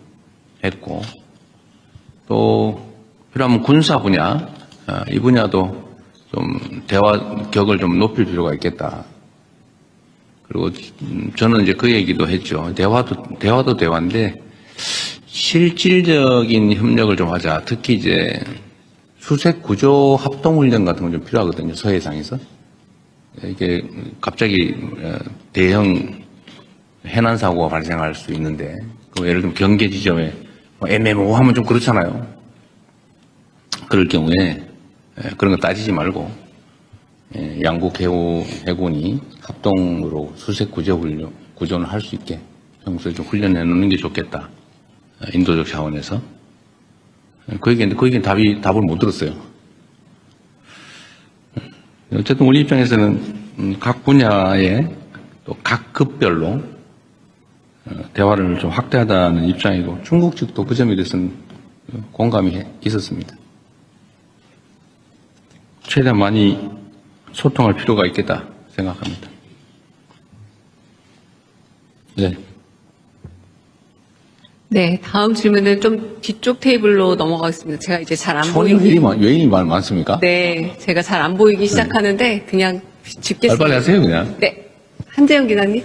Speaker 3: 했고 또 필요하면 군사 분야 이 분야도 좀 대화 격을 좀 높일 필요가 있겠다. 그리고 저는 이제 그 얘기도 했죠. 대화도 대화인데 실질적인 협력을 좀 하자. 특히 이제 수색 구조 합동 훈련 같은 건 좀 필요하거든요. 서해상에서. 이게 갑자기 대형 해난 사고가 발생할 수 있는데 예를 들면 경계 지점에 애매모호하면 좀 그렇잖아요. 그럴 경우에 그런 거 따지지 말고 양국 해군이 합동으로 수색 구조는 할 수 있게 평소에 좀 훈련해 놓는 게 좋겠다. 인도적 차원에서. 그 얘기는 답을 못 들었어요. 어쨌든 우리 입장에서는 각 분야에 또 각 급별로 대화를 좀 확대하다는 입장이고 중국 측도 그 점에 대해서는 공감이 있었습니다. 최대한 많이 소통할 필요가 있겠다 생각합니다. 네.
Speaker 1: 네, 다음 질문은 좀 뒤쪽 테이블로 넘어가겠습니다. 제가 이제 잘 안
Speaker 3: 손이
Speaker 1: 보이기.
Speaker 3: 왜 이리 많습니까?
Speaker 1: 네, 제가 잘 안 보이기 시작하는데 그냥 짚겠습니다.
Speaker 3: 빨리빨리 하세요, 그냥.
Speaker 1: 네, 한재영 기자님.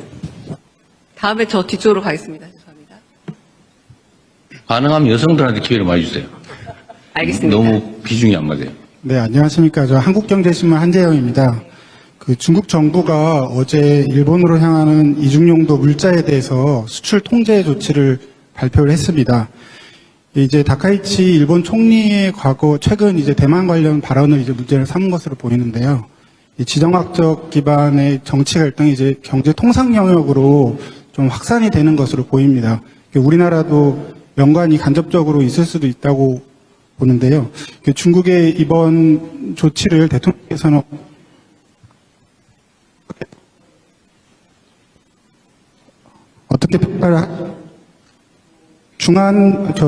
Speaker 1: 다음에 저 뒤쪽으로 가겠습니다. 죄송합니다.
Speaker 3: 가능하면 여성들한테 기회를 많이 주세요.
Speaker 1: 알겠습니다.
Speaker 3: 너무 비중이 안 맞아요.
Speaker 5: 네, 안녕하십니까. 저 한국경제신문 한재영입니다. 그 중국 정부가 어제 일본으로 향하는 이중용도 물자에 대해서 수출 통제 조치를 발표를 했습니다. 이제 다카이치 일본 총리의 최근 이제 대만 관련 발언을 이제 문제를 삼은 것으로 보이는데요. 이 지정학적 기반의 정치 갈등이 이제 경제 통상 영역으로 좀 확산이 되는 것으로 보입니다. 우리나라도 연관이 간접적으로 있을 수도 있다고 보는데요. 중국의 이번 조치를 대통령께서는 어떻게 평가를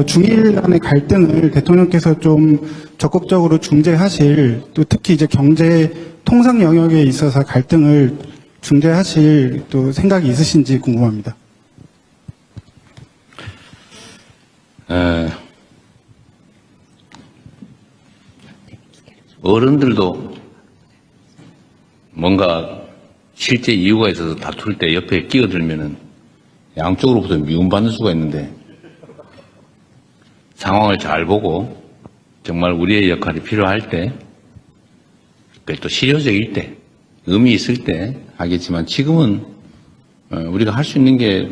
Speaker 5: 중일 간의 갈등을 대통령께서 좀 적극적으로 중재하실, 또 특히 이제 경제 통상 영역에 있어서 갈등을 중재하실 또 생각이 있으신지 궁금합니다.
Speaker 3: 어른들도 뭔가 실제 이유가 있어서 다툴 때 옆에 끼어들면은 양쪽으로부터 미움받는 수가 있는데 상황을 잘 보고 정말 우리의 역할이 필요할 때, 또 실효적일 때, 의미 있을 때 하겠지만 지금은 우리가 할 수 있는 게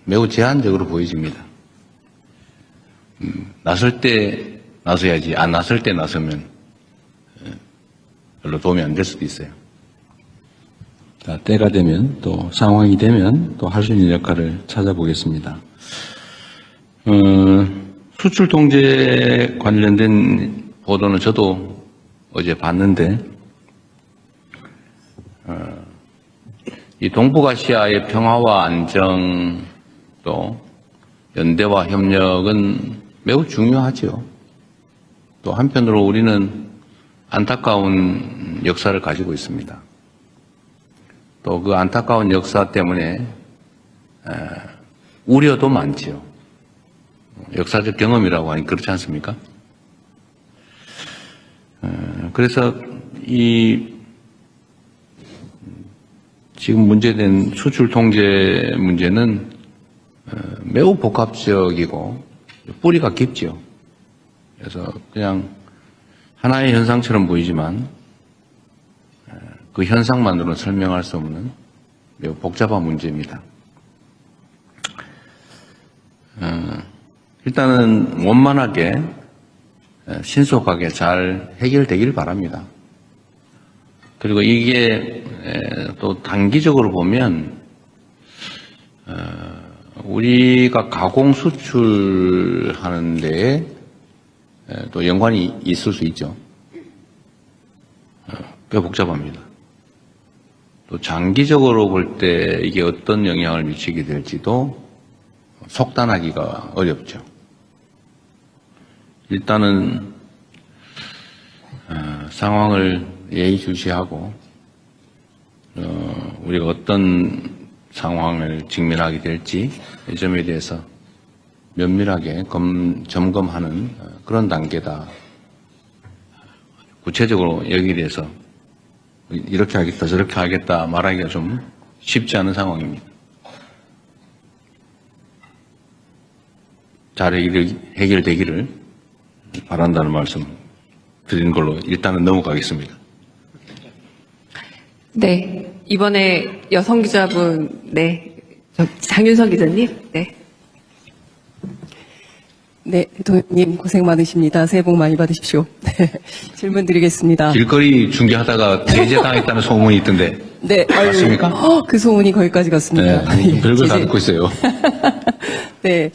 Speaker 3: 매우 제한적으로 보여집니다. 나설 때 나서야지 안 나설 때 나서면 별로 도움이 안 될 수도 있어요. 자, 때가 되면 또 상황이 되면 또 할 수 있는 역할을 찾아보겠습니다. 수출 통제 관련된 보도는 저도 어제 봤는데 이 동북아시아의 평화와 안정 또 연대와 협력은 매우 중요하죠. 또 한편으로 우리는 안타까운 역사를 가지고 있습니다. 또 그 안타까운 역사 때문에 우려도 많지요. 역사적 경험이라고 하니 그렇지 않습니까? 그래서 이 지금 문제된 수출 통제 문제는 매우 복합적이고 뿌리가 깊죠. 그래서 그냥 하나의 현상처럼 보이지만 그 현상만으로는 설명할 수 없는 매우 복잡한 문제입니다. 일단은 원만하게 신속하게 잘 해결되길 바랍니다. 그리고 이게 또 단기적으로 보면 우리가 가공 수출하는 데에 또 연관이 있을 수 있죠. 꽤 복잡합니다. 또 장기적으로 볼 때 이게 어떤 영향을 미치게 될지도 속단하기가 어렵죠. 일단은 상황을 예의주시하고 우리가 어떤 상황을 직면하게 될지 이 점에 대해서 면밀하게 점검하는 그런 단계다. 구체적으로 여기에 대해서 이렇게 하겠다 저렇게 하겠다 말하기가 좀 쉽지 않은 상황입니다. 잘 해결되기를 바란다는 말씀 드리는 걸로 일단은 넘어가겠습니다.
Speaker 1: 네, 이번에 여성 기자분, 네, 장윤선 기자님, 네.
Speaker 9: 네, 대통령님 고생 많으십니다. 새해 복 많이 받으십시오. 네, 질문 드리겠습니다.
Speaker 3: 길거리 중계하다가 제재당했다는 소문이 있던데.
Speaker 9: 네,
Speaker 3: 맞습니까?
Speaker 9: 그 소문이 거기까지 갔습니다.
Speaker 3: 네, 별걸 다
Speaker 9: 제재.
Speaker 3: 듣고 있어요.
Speaker 9: 네,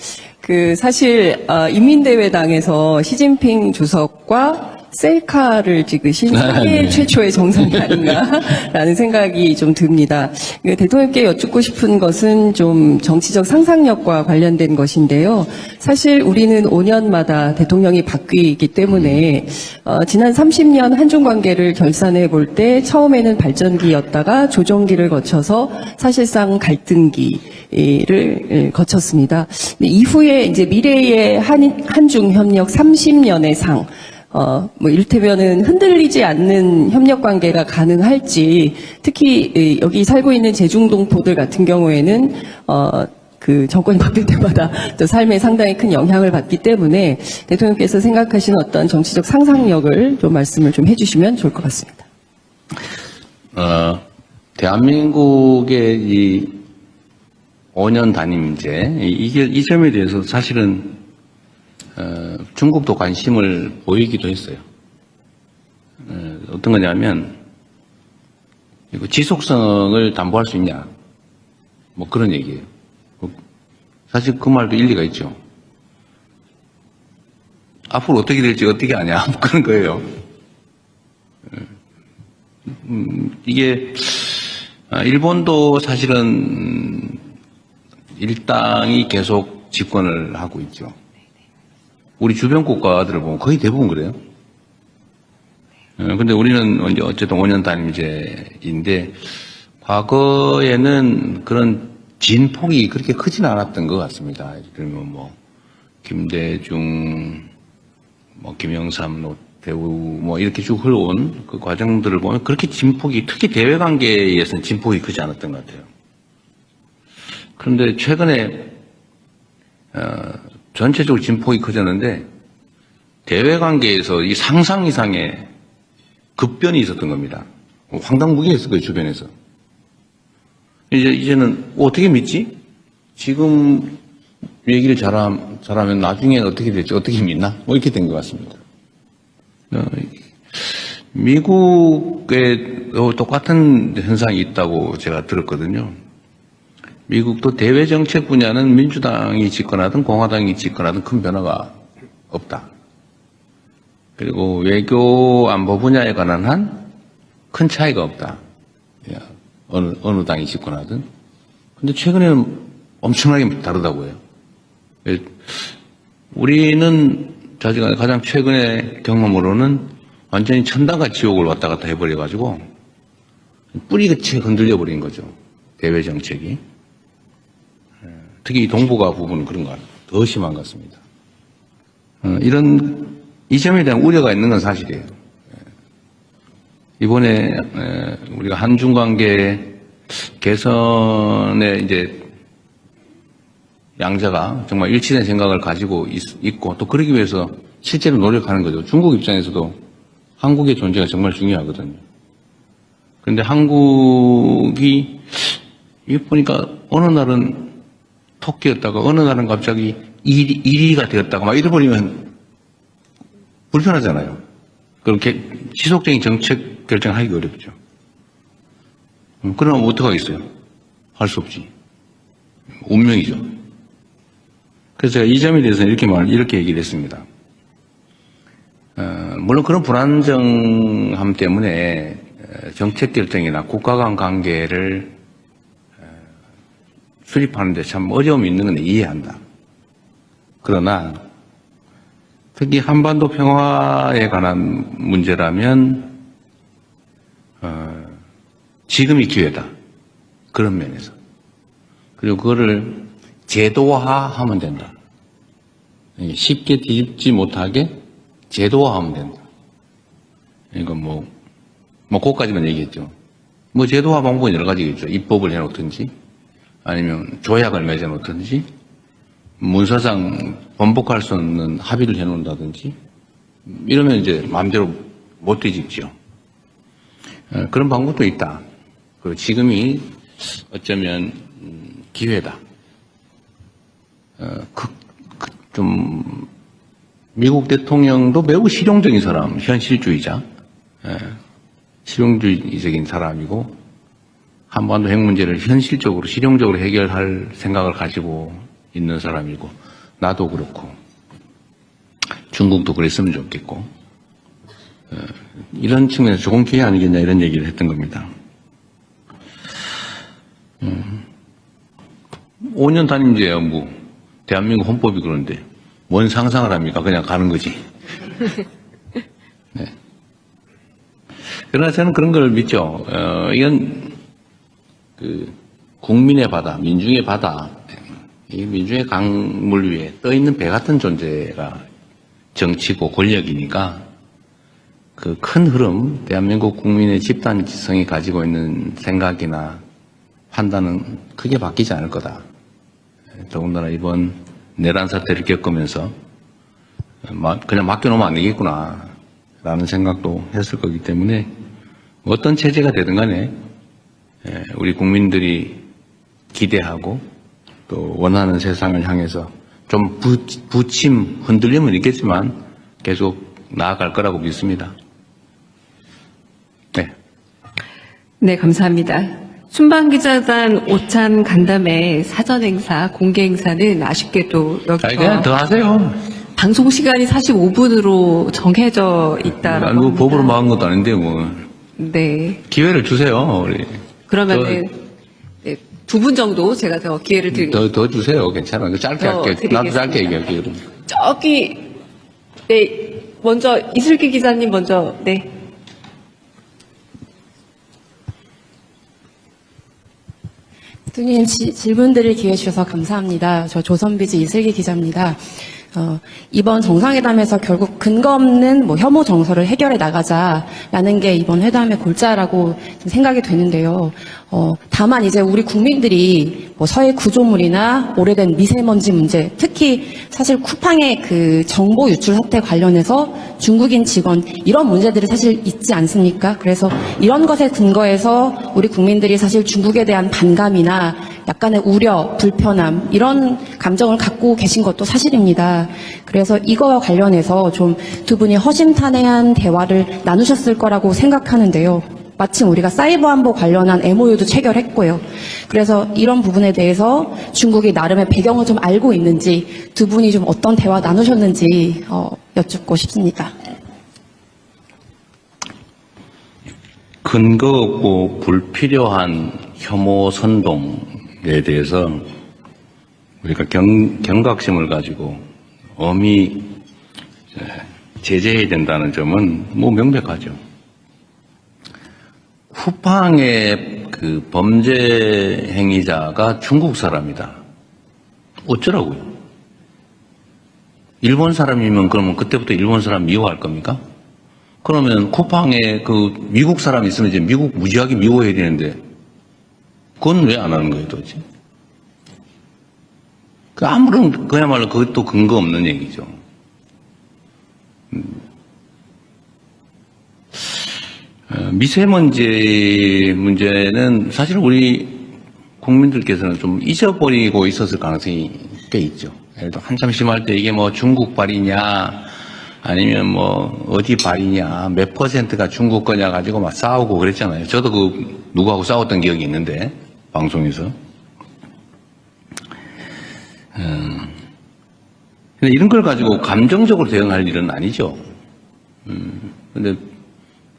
Speaker 9: 사실 인민대회당에서 시진핑 주석과 셀카를 찍으신 세계 최초의 정상이 아닌가라는 생각이 좀 듭니다. 대통령께 여쭙고 싶은 것은 좀 정치적 상상력과 관련된 것인데요. 사실 우리는 5년마다 대통령이 바뀌기 때문에 지난 30년 한중 관계를 결산해 볼 때 처음에는 발전기였다가 조정기를 거쳐서 사실상 갈등기를 거쳤습니다. 이후에 이제 미래의 한중 협력 30년의 상, 뭐 이를테면은 흔들리지 않는 협력 관계가 가능할지, 특히 여기 살고 있는 제중동포들 같은 경우에는 그 정권이 바뀔 때마다 또 삶에 상당히 큰 영향을 받기 때문에 대통령께서 생각하시는 어떤 정치적 상상력을 좀 말씀을 좀 해주시면 좋을 것 같습니다.
Speaker 3: 대한민국의 이 5년 단임제, 이 점에 대해서 사실은 중국도 관심을 보이기도 했어요. 어떤 거냐면, 지속성을 담보할 수 있냐, 뭐 그런 얘기예요. 사실 그 말도 일리가 있죠. 앞으로 어떻게 될지 어떻게 아냐, 뭐 그런 거예요. 이게, 일본도 사실은 일당이 계속 집권을 하고 있죠. 우리 주변 국가들을 보면 거의 대부분 그래요. 근데 우리는 어쨌든 5년 단임제인데, 과거에는 그런 진폭이 그렇게 크지는 않았던 것 같습니다. 그러면 뭐, 김대중, 뭐, 김영삼, 노태우, 뭐, 이렇게 쭉 흘러온 그 과정들을 보면 그렇게 진폭이, 특히 대외 관계에서는 진폭이 크지 않았던 것 같아요. 그런데 최근에, 전체적으로 진폭이 커졌는데 대외 관계에서 이 상상 이상의 급변이 있었던 겁니다. 황당무계했을 거예요, 주변에서. 이제는 어떻게 믿지? 지금 얘기를 잘하면 나중에 어떻게 될지 어떻게 믿나? 뭐 이렇게 된 것 같습니다. 미국에 똑같은 현상이 있다고 제가 들었거든요. 미국도 대외 정책 분야는 민주당이 집권하든 공화당이 집권하든 큰 변화가 없다. 그리고 외교 안보 분야에 관한 한 큰 차이가 없다. 어느 당이 집권하든. 근데 최근에는 엄청나게 다르다고 해요. 우리는 가장 최근의 경험으로는 완전히 천당과 지옥을 왔다 갔다 해버려가지고 뿌리끝이 흔들려 버린 거죠. 대외 정책이. 특히 이 동북아 부분은 그런 것 같아요. 더 심한 것 같습니다. 이 점에 대한 우려가 있는 건 사실이에요. 이번에 우리가 한중 관계 개선에 이제 양자가 정말 일치된 생각을 가지고 있고 또 그러기 위해서 실제로 노력하는 거죠. 중국 입장에서도 한국의 존재가 정말 중요하거든요. 그런데 한국이 이게 보니까 어느 날은 토끼였다가 어느 날은 갑자기 이리가 되었다가 막 이래버리면 불편하잖아요. 그렇게 지속적인 정책 결정하기 어렵죠. 그러면 어떡하겠어요? 할 수 없지. 운명이죠. 그래서 제가 이 점에 대해서는 이렇게 얘기를 했습니다. 물론 그런 불안정함 때문에 정책 결정이나 국가 간 관계를 수립하는데 참 어려움이 있는 건 이해한다. 그러나 특히 한반도 평화에 관한 문제라면 지금이 기회다. 그런 면에서. 그리고 그거를 제도화하면 된다. 쉽게 뒤집지 못하게 제도화하면 된다. 이건 그것까지만 얘기했죠. 제도화 방법은 여러 가지겠죠. 입법을 해놓든지, 아니면 조약을 맺어놓든지, 문서상 번복할 수 없는 합의를 해놓는다든지, 이러면 이제 마음대로 못 뒤집죠. 그런 방법도 있다. 그리고 지금이 어쩌면 기회다. 미국 대통령도 매우 실용적인 사람, 현실주의자, 실용주의적인 사람이고, 한반도 핵 문제를 현실적으로, 실용적으로 해결할 생각을 가지고 있는 사람이고, 나도 그렇고, 중국도 그랬으면 좋겠고, 이런 측면에서 좋은 기회 아니겠냐 이런 얘기를 했던 겁니다. 5년 단임제예요, 뭐. 대한민국 헌법이 그런데. 뭔 상상을 합니까? 그냥 가는 거지. 네. 그러나 저는 그런 걸 믿죠. 이건, 국민의 바다, 민중의 바다, 이 민중의 강물 위에 떠있는 배 같은 존재가 정치고 권력이니까 그 큰 흐름, 대한민국 국민의 집단 지성이 가지고 있는 생각이나 판단은 크게 바뀌지 않을 거다. 더군다나 이번 내란 사태를 겪으면서 그냥 맡겨놓으면 안 되겠구나 라는 생각도 했을 거기 때문에 어떤 체제가 되든 간에 우리 국민들이 기대하고 또 원하는 세상을 향해서 좀 부침, 흔들림은 있겠지만 계속 나아갈 거라고 믿습니다. 네.
Speaker 1: 네, 감사합니다. 순방기자단 오찬 간담회 사전 행사, 공개 행사는 아쉽게도 여기서
Speaker 3: 그냥 더 하세요.
Speaker 1: 방송 시간이 45분으로 정해져 있다라고
Speaker 3: 뭐
Speaker 1: 합니다.
Speaker 3: 법으로 막은 것도 아닌데 뭐
Speaker 1: 네.
Speaker 3: 기회를 주세요. 우리.
Speaker 1: 그러면은 네, 두 분 정도 제가 더 기회를 드리겠습니다.
Speaker 3: 더 주세요. 괜찮아요. 짧게
Speaker 1: 더
Speaker 3: 할게요. 나도 짧게
Speaker 1: 드리겠습니다.
Speaker 3: 얘기할게요. 그럼.
Speaker 1: 저기 네, 먼저 이슬기 기자님 먼저 네.
Speaker 10: 대통령님 질문 드릴 기회 주셔서 감사합니다. 저 조선비즈 이슬기 기자입니다. 이번 정상회담에서 결국 근거 없는 혐오 정서를 해결해 나가자라는 게 이번 회담의 골자라고 생각이 되는데요. 다만 이제 우리 국민들이 서해 구조물이나 오래된 미세먼지 문제, 특히 사실 쿠팡의 그 정보 유출 사태 관련해서 중국인 직원 이런 문제들이 사실 있지 않습니까? 그래서 이런 것에 근거해서 우리 국민들이 사실 중국에 대한 반감이나 약간의 우려, 불편함 이런 감정을 갖고 계신 것도 사실입니다. 그래서 이거와 관련해서 좀 두 분이 허심탄회한 대화를 나누셨을 거라고 생각하는데요. 마침 우리가 사이버 안보 관련한 MOU도 체결했고요. 그래서 이런 부분에 대해서 중국이 나름의 배경을 좀 알고 있는지 두 분이 좀 어떤 대화 나누셨는지 여쭙고 싶습니다.
Speaker 3: 근거 없고 불필요한 혐오 선동에 대해서 우리가 경각심을 가지고 엄히 제재해야 된다는 점은 뭐 명백하죠. 쿠팡의 그 범죄 행위자가 중국 사람이다. 어쩌라고요? 일본 사람이면 그러면 그때부터 일본 사람 미워할 겁니까? 그러면 쿠팡에 그 미국 사람이 있으면 이제 미국 무지하게 미워해야 되는데 그건 왜 안 하는 거예요, 도대체? 아무런 그야말로 그것도 근거 없는 얘기죠. 미세먼지 문제는 사실 우리 국민들께서는 좀 잊어버리고 있었을 가능성이 꽤 있죠. 예를 들어 한참 심할 때 이게 뭐 중국 발이냐 아니면 뭐 어디 발이냐 몇 %가 중국 거냐 가지고 막 싸우고 그랬잖아요. 저도 그 누구하고 싸웠던 기억이 있는데 방송에서. 근데 이런 걸 가지고 감정적으로 대응할 일은 아니죠. 근데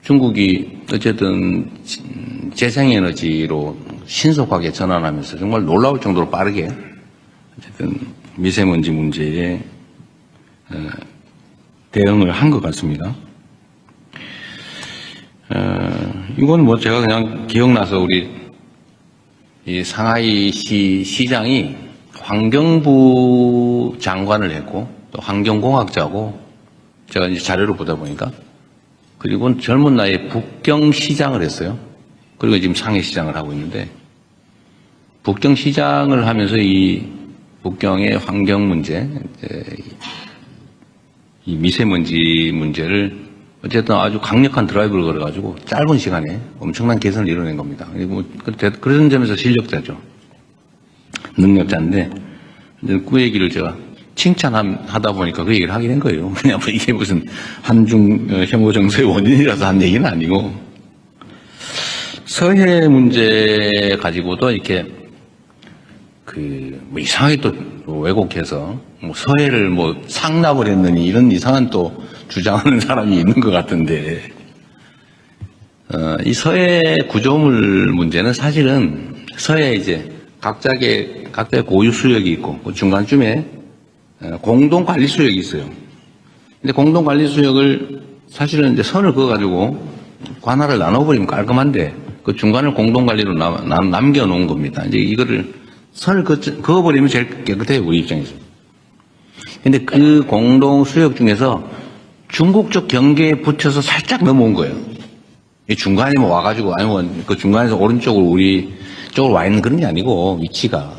Speaker 3: 중국이 어쨌든 재생에너지로 신속하게 전환하면서 정말 놀라울 정도로 빠르게 어쨌든 미세먼지 문제에 대응을 한 것 같습니다. 이건 뭐 제가 그냥 기억나서 우리 이 상하이시 시장이 환경부 장관을 했고 또 환경공학자고 제가 이제 자료를 보다 보니까 그리고 젊은 나이에 북경시장을 했어요. 그리고 지금 상해시장을 하고 있는데 북경시장을 하면서 이 북경의 환경 문제, 이 미세먼지 문제를 어쨌든 아주 강력한 드라이브를 걸어가지고 짧은 시간에 엄청난 개선을 이뤄낸 겁니다. 그리고 그런 점에서 실력자죠. 능력자인데 그 얘기를 제가 칭찬하다 보니까 그 얘기를 하게 된 거예요. 왜냐하면 이게 무슨 한중 혐오 정서의 원인이라서 한 얘기는 아니고 서해 문제 가지고도 이렇게 뭐 이상하게 또 왜곡해서 뭐 서해를 뭐 상납을 했느니 이런 이상한 또 주장하는 사람이 있는 것 같은데, 이 서해 구조물 문제는 사실은 서해 이제 각자의 고유 수역이 있고, 그 중간쯤에 공동 관리 수역이 있어요. 근데 공동 관리 수역을 사실은 이제 선을 그어가지고 관할을 나눠버리면 깔끔한데, 그 중간을 공동 관리로 남겨놓은 겁니다. 이제 이거를 선을 그어버리면 제일 깨끗해요, 우리 입장에서. 근데 그 공동 수역 중에서 중국 쪽 경계에 붙여서 살짝 넘어온 거예요. 이 중간에 뭐 와가지고, 아니면 그 중간에서 오른쪽으로 우리 쪽으로 와 있는 그런 게 아니고, 위치가.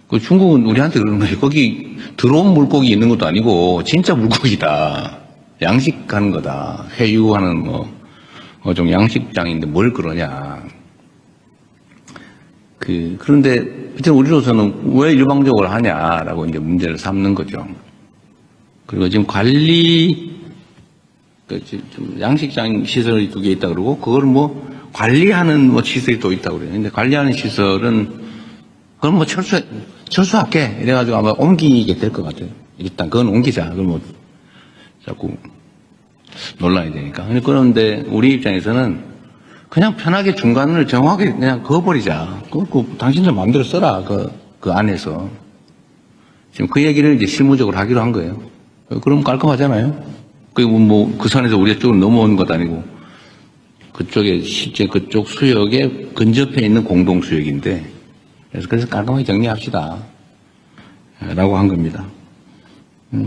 Speaker 3: 그 중국은 우리한테 그러는 거예요. 거기 들어온 물고기 있는 것도 아니고, 진짜 물고기다. 양식하는 거다. 회유하는 좀 양식장인데 뭘 그러냐. 그런데, 하여튼 우리로서는 왜 일방적으로 하냐라고 이제 문제를 삼는 거죠. 그리고 지금 좀 양식장 시설이 2개 있다 그러고, 그걸 관리하는 시설이 또 있다고 그래요. 근데 관리하는 시설은, 그건 철수할게. 이래가지고 아마 옮기게 될 것 같아요. 일단 그건 옮기자. 그걸 자꾸 논란이 되니까. 그런데 우리 입장에서는 그냥 편하게 중간을 정확하게 그냥 그어버리자. 당신들 마음대로 써라. 그 안에서. 지금 그 얘기를 이제 실무적으로 하기로 한 거예요. 그럼 깔끔하잖아요. 그리고 그 선에서 우리 쪽으로 넘어오는 것도 아니고, 그쪽에, 실제 그쪽 수역에 근접해 있는 공동 수역인데, 그래서 깔끔하게 정리합시다. 라고 한 겁니다.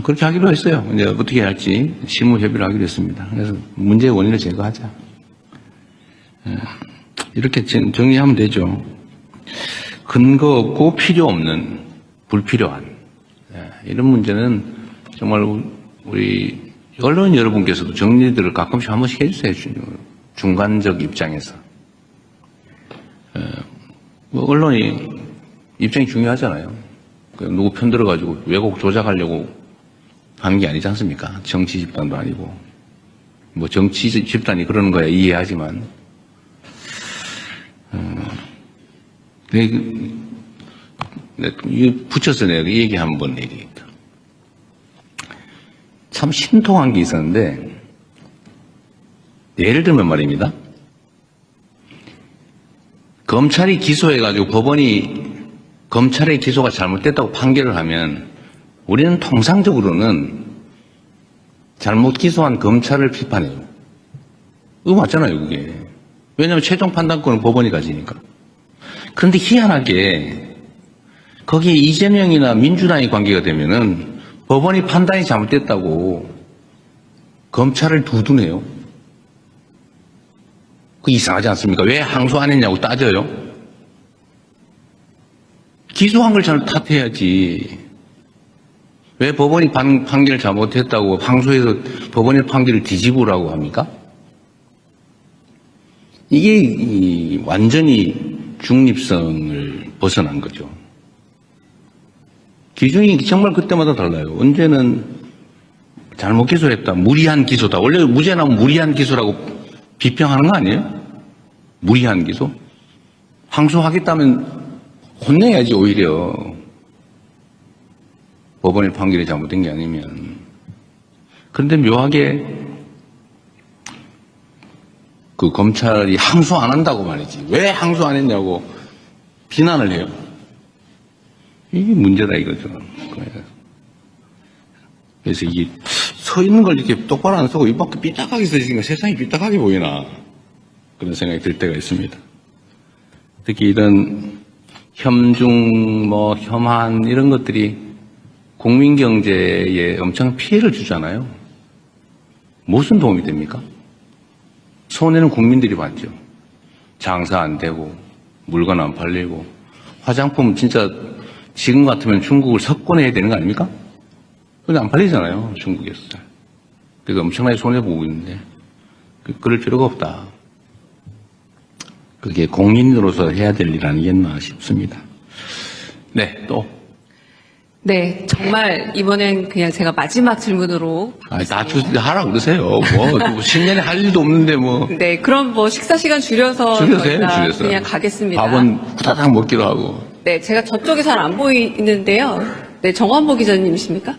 Speaker 3: 그렇게 하기로 했어요. 이제 어떻게 할지 실무 협의를 하기로 했습니다. 그래서 문제의 원인을 제거하자. 이렇게 정리하면 되죠. 근거 없고 필요 없는, 불필요한. 이런 문제는 정말 우리 언론 여러분께서도 정리들을 가끔씩 한 번씩 해주세요. 중간적 입장에서. 언론이 입장이 중요하잖아요. 누구 편 들어가지고 왜곡 조작하려고 하는 게 아니지 않습니까? 정치 집단도 아니고. 정치 집단이 그러는 거야 이해하지만. 붙여서 내가 이 얘기 한번 얘기했다. 참 신통한 게 있었는데, 예를 들면 말입니다. 검찰이 기소해가지고 법원이 검찰의 기소가 잘못됐다고 판결을 하면 우리는 통상적으로는 잘못 기소한 검찰을 비판해요. 이거 맞잖아요, 그게. 왜냐하면 최종 판단권은 법원이 가지니까. 그런데 희한하게 거기에 이재명이나 민주당이 관계가 되면은 법원이 판단이 잘못됐다고 검찰을 두둔해요. 그 이상하지 않습니까? 왜 항소 안 했냐고 따져요. 기소한 걸 잘 탓해야지. 왜 법원이 판결을 잘못했다고 항소해서 법원의 판결을 뒤집으라고 합니까? 이게 완전히 중립성을 벗어난 거죠. 기준이 정말 그때마다 달라요. 언제는 잘못 기소했다, 무리한 기소다. 원래 무죄 나오면 무리한 기소라고 비평하는 거 아니에요? 무리한 기소? 항소하겠다면 혼내야지 오히려. 법원의 판결이 잘못된 게 아니면. 그런데 묘하게 그 검찰이 항소 안 한다고 말이지. 왜 항소 안 했냐고 비난을 해요. 이게 문제다 이거죠. 그래서 이게 서 있는 걸 이렇게 똑바로 안 서고 이밖에 삐딱하게 서 있으니까 세상이 삐딱하게 보이나 그런 생각이 들 때가 있습니다. 특히 이런 혐중, 혐한 이런 것들이 국민 경제에 엄청 피해를 주잖아요. 무슨 도움이 됩니까? 손해는 국민들이 받죠. 장사 안 되고 물건 안 팔리고 화장품 진짜 지금 같으면 중국을 석권해야 되는 거 아닙니까? 근데 안 팔리잖아요, 중국에서. 그래서 엄청나게 손해보고 있는데 그럴 필요가 없다. 그게 공인으로서 해야 될 일 아니겠나 싶습니다. 네, 또.
Speaker 1: 네, 정말 이번엔 그냥 제가 마지막 질문으로.
Speaker 3: 하라고 그러세요. 신년에 할 일도 없는데
Speaker 1: 네, 그럼 식사 시간 줄여서 저희가 그냥 가겠습니다.
Speaker 3: 밥은 후다닥 먹기로 하고.
Speaker 1: 네, 제가 저쪽에 잘 안 보이는데요. 네, 정환보 기자님이십니까?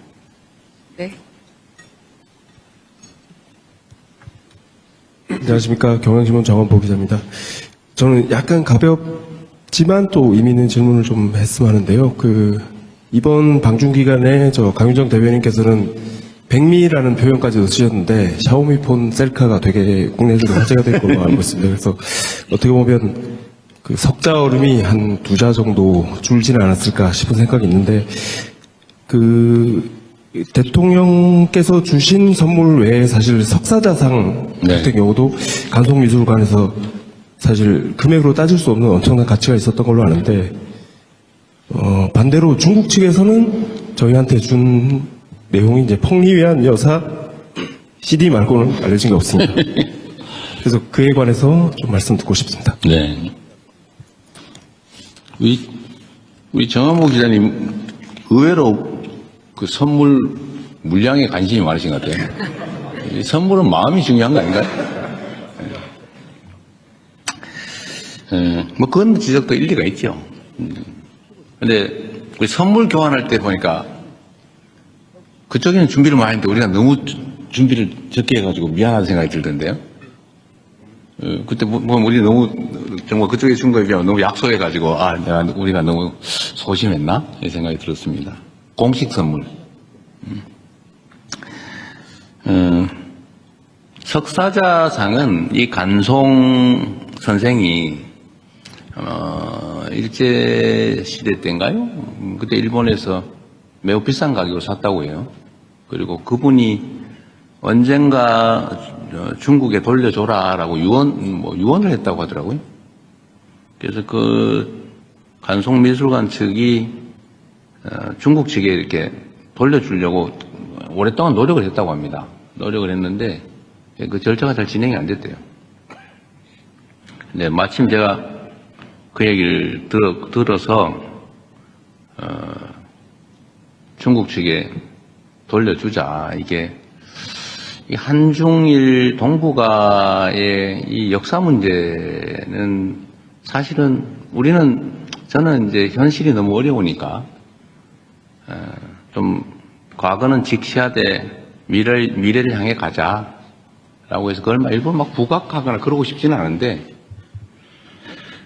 Speaker 1: 네.
Speaker 8: 안녕하십니까. 경향신문 정원보 기자입니다. 저는 약간 가볍지만 또 의미 있는 질문을 좀 했으면 하는데요. 이번 방중 기간에 강윤정 대변인께서는 백미라는 표현까지도 쓰셨는데 샤오미폰 셀카가 되게 국내적으로 화제가 될 걸로 알고 있습니다. 그래서 어떻게 보면 석자 얼음이 한 2자 정도 줄지는 않았을까 싶은 생각이 있는데 대통령께서 주신 선물 외에 사실 석사자상
Speaker 3: 네.
Speaker 8: 같은 경우도 간송미술관에서 사실 금액으로 따질 수 없는 엄청난 가치가 있었던 걸로 아는데 반대로 중국 측에서는 저희한테 준 내용이 이제 펑리위안 여사 CD 말고는 알려진 게 없습니다. 그래서 그에 관해서 좀 말씀 듣고 싶습니다.
Speaker 3: 네. 우리 정한모 기자님 의외로 그 선물 물량에 관심이 많으신 것 같아요. 이 선물은 마음이 중요한 거 아닌가요? 뭐 그건 지적도 일리가 있죠. 근데 우리 선물 교환할 때 보니까 그쪽에는 준비를 많이 했는데 우리가 너무 준비를 적게 해가지고 미안하다는 생각이 들던데요. 그때 우리 너무 정말 그쪽에 준 거에 비하면 너무 약속해가지고 우리가 너무 소심했나 이 생각이 들었습니다. 공식 선물. 석사자상은 이 간송 선생이 일제 시대 때인가요? 그때 일본에서 매우 비싼 가격으로 샀다고 해요. 그리고 그분이 언젠가 중국에 돌려줘라라고 유언을 했다고 하더라고요. 그래서 간송미술관 측이 중국 측에 이렇게 돌려주려고 오랫동안 노력을 했다고 합니다. 노력을 했는데 그 절차가 잘 진행이 안 됐대요. 근데 마침 제가 그 얘기를 들어서 중국 측에 돌려주자. 이게 이 한중일 동북아의 이 역사 문제는 사실은 저는 이제 현실이 너무 어려우니까 좀 과거는 직시하되 미래를 향해 가자라고 해서 그걸 일부러 막 부각하거나 그러고 싶지는 않은데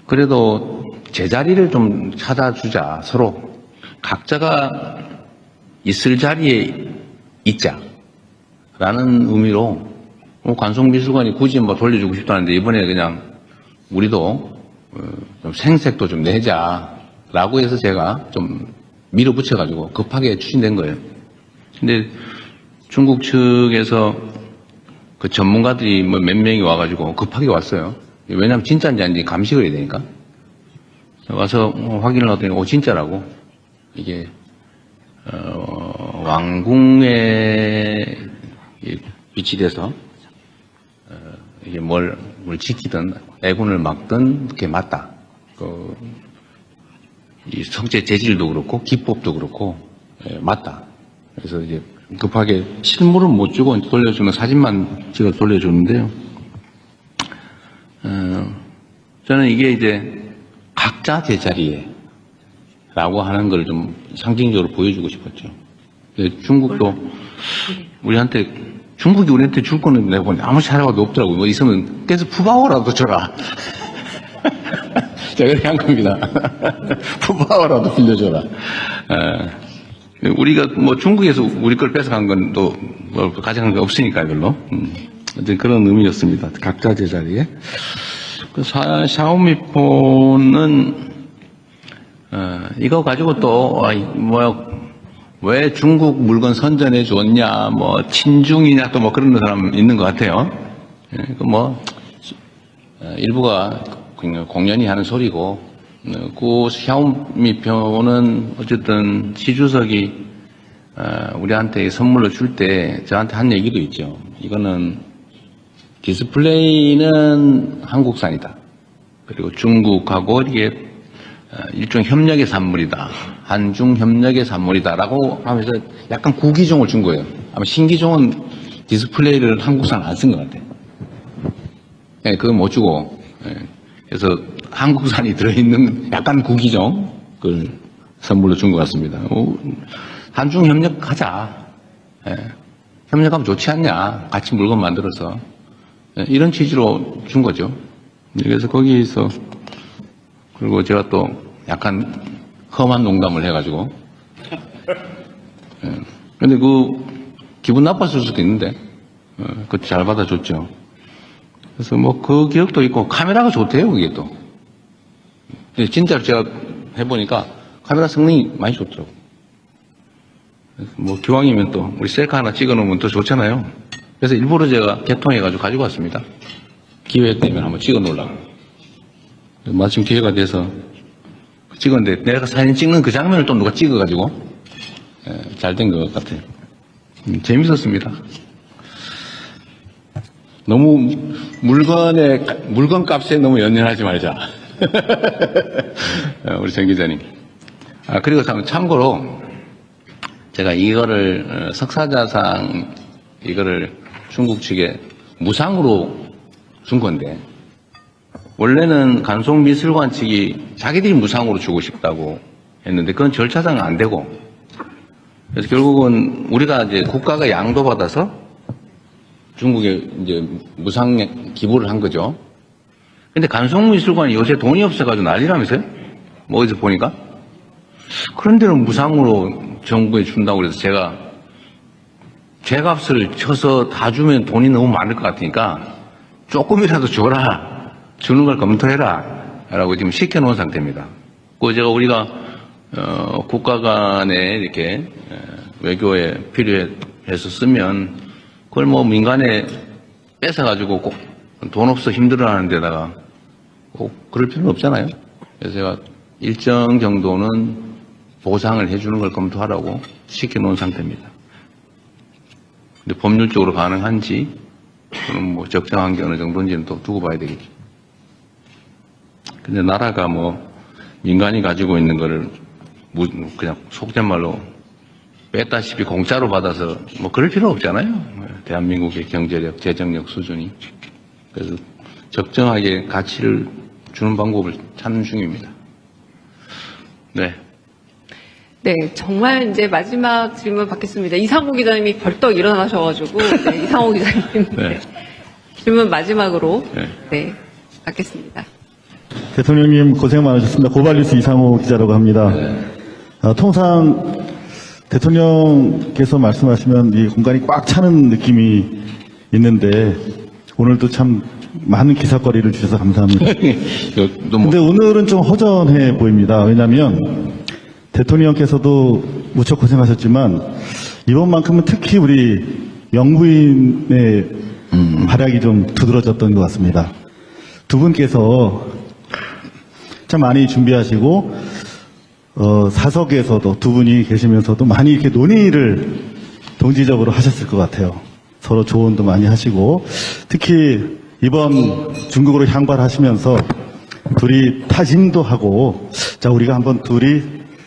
Speaker 3: 그래도 제자리를 좀 찾아주자. 서로 각자가 있을 자리에 있자라는 의미로 관송미술관이 굳이 돌려주고 싶다는데 이번에 그냥 우리도 좀 생색도 좀 내자라고 해서 제가 좀 밀어붙여가지고 급하게 추진된 거예요. 근데 중국 측에서 그 전문가들이 몇 명이 와가지고 급하게 왔어요. 왜냐하면 진짜인지 아닌지 감식을 해야 되니까. 와서 확인을 하더니 진짜라고. 이게 왕궁에 비치돼서 이게 뭘 지키든 애군을 막든 그게 맞다. 이 성체 재질도 그렇고 기법도 그렇고 맞다. 그래서 이제 급하게 실물은 못 주고 돌려주는 사진만 찍어 돌려주는데요. 저는 이게 이제 각자 제자리에 라고 하는 걸 좀 상징적으로 보여주고 싶었죠. 중국도 중국이 우리한테 줄 거는 내가 보니 아무 자료가 없더라고요. 뭐 있으면 계속 푸바오라도 줘라. 제가 그렇게 한 겁니다. 푸바오라도 빌려줘라. 우리가 중국에서 우리 걸 뺏어간 건 또 가져간 게 없으니까 별로. 그런 의미였습니다. 각자 제자리에. 샤오미폰은 이거 가지고 또 왜 중국 물건 선전해 줬냐, 친중이냐 또 그런 사람 있는 것 같아요. 일부가 공연히 하는 소리고, 그 샤오미폰은 어쨌든 시 주석이 우리한테 선물로 줄 때 저한테 한 얘기도 있죠. 이거는 디스플레이는 한국산이다. 그리고 중국하고 이게 일종 협력의 산물이다. 한중 협력의 산물이다라고 하면서 약간 구기종을 준 거예요. 아마 신기종은 디스플레이를 한국산 안 쓴 것 같아요. 네, 그건 못 주고. 네. 그래서 한국산이 들어있는 약간 구기종 그 선물로 준 것 같습니다. 한중 협력하자. 네. 협력하면 좋지 않냐. 같이 물건 만들어서. 이런 취지로 준 거죠. 그래서 거기에서 그리고 제가 또 약간 험한 농담을 해가지고 근데 기분 나빴을 수도 있는데 그것도 잘 받아줬죠. 그래서 뭐 그 기억도 있고 카메라가 좋대요. 그게 또 진짜로 제가 해보니까 카메라 성능이 많이 좋더라고. 그래서 뭐 기왕이면 또 우리 셀카 하나 찍어놓으면 더 좋잖아요. 그래서 일부러 제가 개통해가지고 가지고 왔습니다. 기회 되면 한번 찍어놓으려고. 마침 기회가 돼서 찍었는데 내가 사진 찍는 그 장면을 또 누가 찍어가지고 잘 된 것 같아요. 재밌었습니다. 너무 물건 값에 너무 연연하지 말자. 우리 정 기자님. 그리고 참고로 제가 이거를 석사자상 이거를 중국 측에 무상으로 준 건데 원래는 간송미술관 측이 자기들이 무상으로 주고 싶다고 했는데 그건 절차상 안 되고 그래서 결국은 우리가 이제 국가가 양도받아서 중국에 이제 무상 기부를 한 거죠. 근데 간송미술관이 요새 돈이 없어가지고 난리라면서요? 뭐 어디서 보니까? 그런 데는 무상으로 정부에 준다고 그래서 제가 제 값을 쳐서 다 주면 돈이 너무 많을 것 같으니까 조금이라도 줘라. 주는 걸 검토해라. 라고 지금 시켜놓은 상태입니다. 우리가 국가 간에 이렇게 외교에 필요해서 쓰면 그걸 뭐 민간에 뺏어가지고 꼭 돈 없어 힘들어하는 데다가 꼭 그럴 필요는 없잖아요. 그래서 제가 일정 정도는 보상을 해주는 걸 검토하라고 시켜놓은 상태입니다. 근데 법률적으로 가능한지 그럼 뭐 적정한 게 어느 정도인지는 또 두고 봐야 되겠죠. 근데 나라가 뭐 민간이 가지고 있는 거를 그냥 속된 말로 뺐다시피 공짜로 받아서 뭐 그럴 필요 없잖아요. 대한민국의 경제력, 재정력 수준이. 그래서 적정하게 가치를 주는 방법을 찾는 중입니다. 네.
Speaker 1: 네, 정말 이제 마지막 질문 받겠습니다. 이상호 기자님이 벌떡 일어나셔가지고 네, 이상호 기자님
Speaker 3: 네.
Speaker 1: 질문 마지막으로 네, 받겠습니다.
Speaker 11: 대통령님 고생 많으셨습니다. 고발뉴스 이상호 기자라고 합니다. 통상 대통령께서 말씀하시면 이 공간이 꽉 차는 느낌이 있는데 오늘도 참 많은 기사거리를 주셔서 감사합니다. 근데 오늘은 좀 허전해 보입니다. 왜냐하면 대통령께서도 무척 고생하셨지만 이번만큼은 특히 우리 영부인의 활약이 좀 두드러졌던 것 같습니다. 두 분께서 참 많이 준비하시고 사석에서도 두 분이 계시면서도 많이 이렇게 논의를 동지적으로 하셨을 것 같아요. 서로 조언도 많이 하시고 특히 이번 중국으로 향발하시면서 둘이 타진도 하고 자 우리가 한번 둘이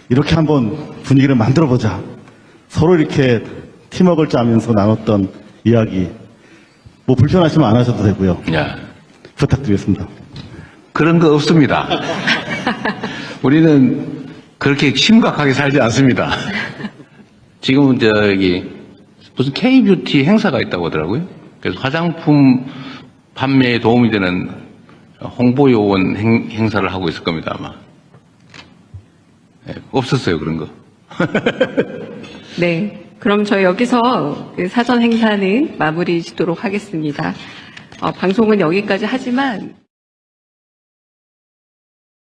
Speaker 11: 이렇게 한번 분위기를 만들어보자. 서로 이렇게 팀워크를 짜면서 나눴던 이야기 뭐 불편하시면 안 하셔도 되고요. 부탁드리겠습니다.
Speaker 3: 그런 거 없습니다. 우리는 그렇게 심각하게 살지 않습니다. 지금은 무슨 K뷰티 행사가 있다고 하더라고요. 그래서 화장품 판매에 도움이 되는 홍보 요원 행사를 하고 있을 겁니다, 아마. 네, 없었어요, 그런 거.
Speaker 1: 네, 그럼 저희 여기서 그 사전 행사는 마무리 짓도록 하겠습니다. 방송은 여기까지 하지만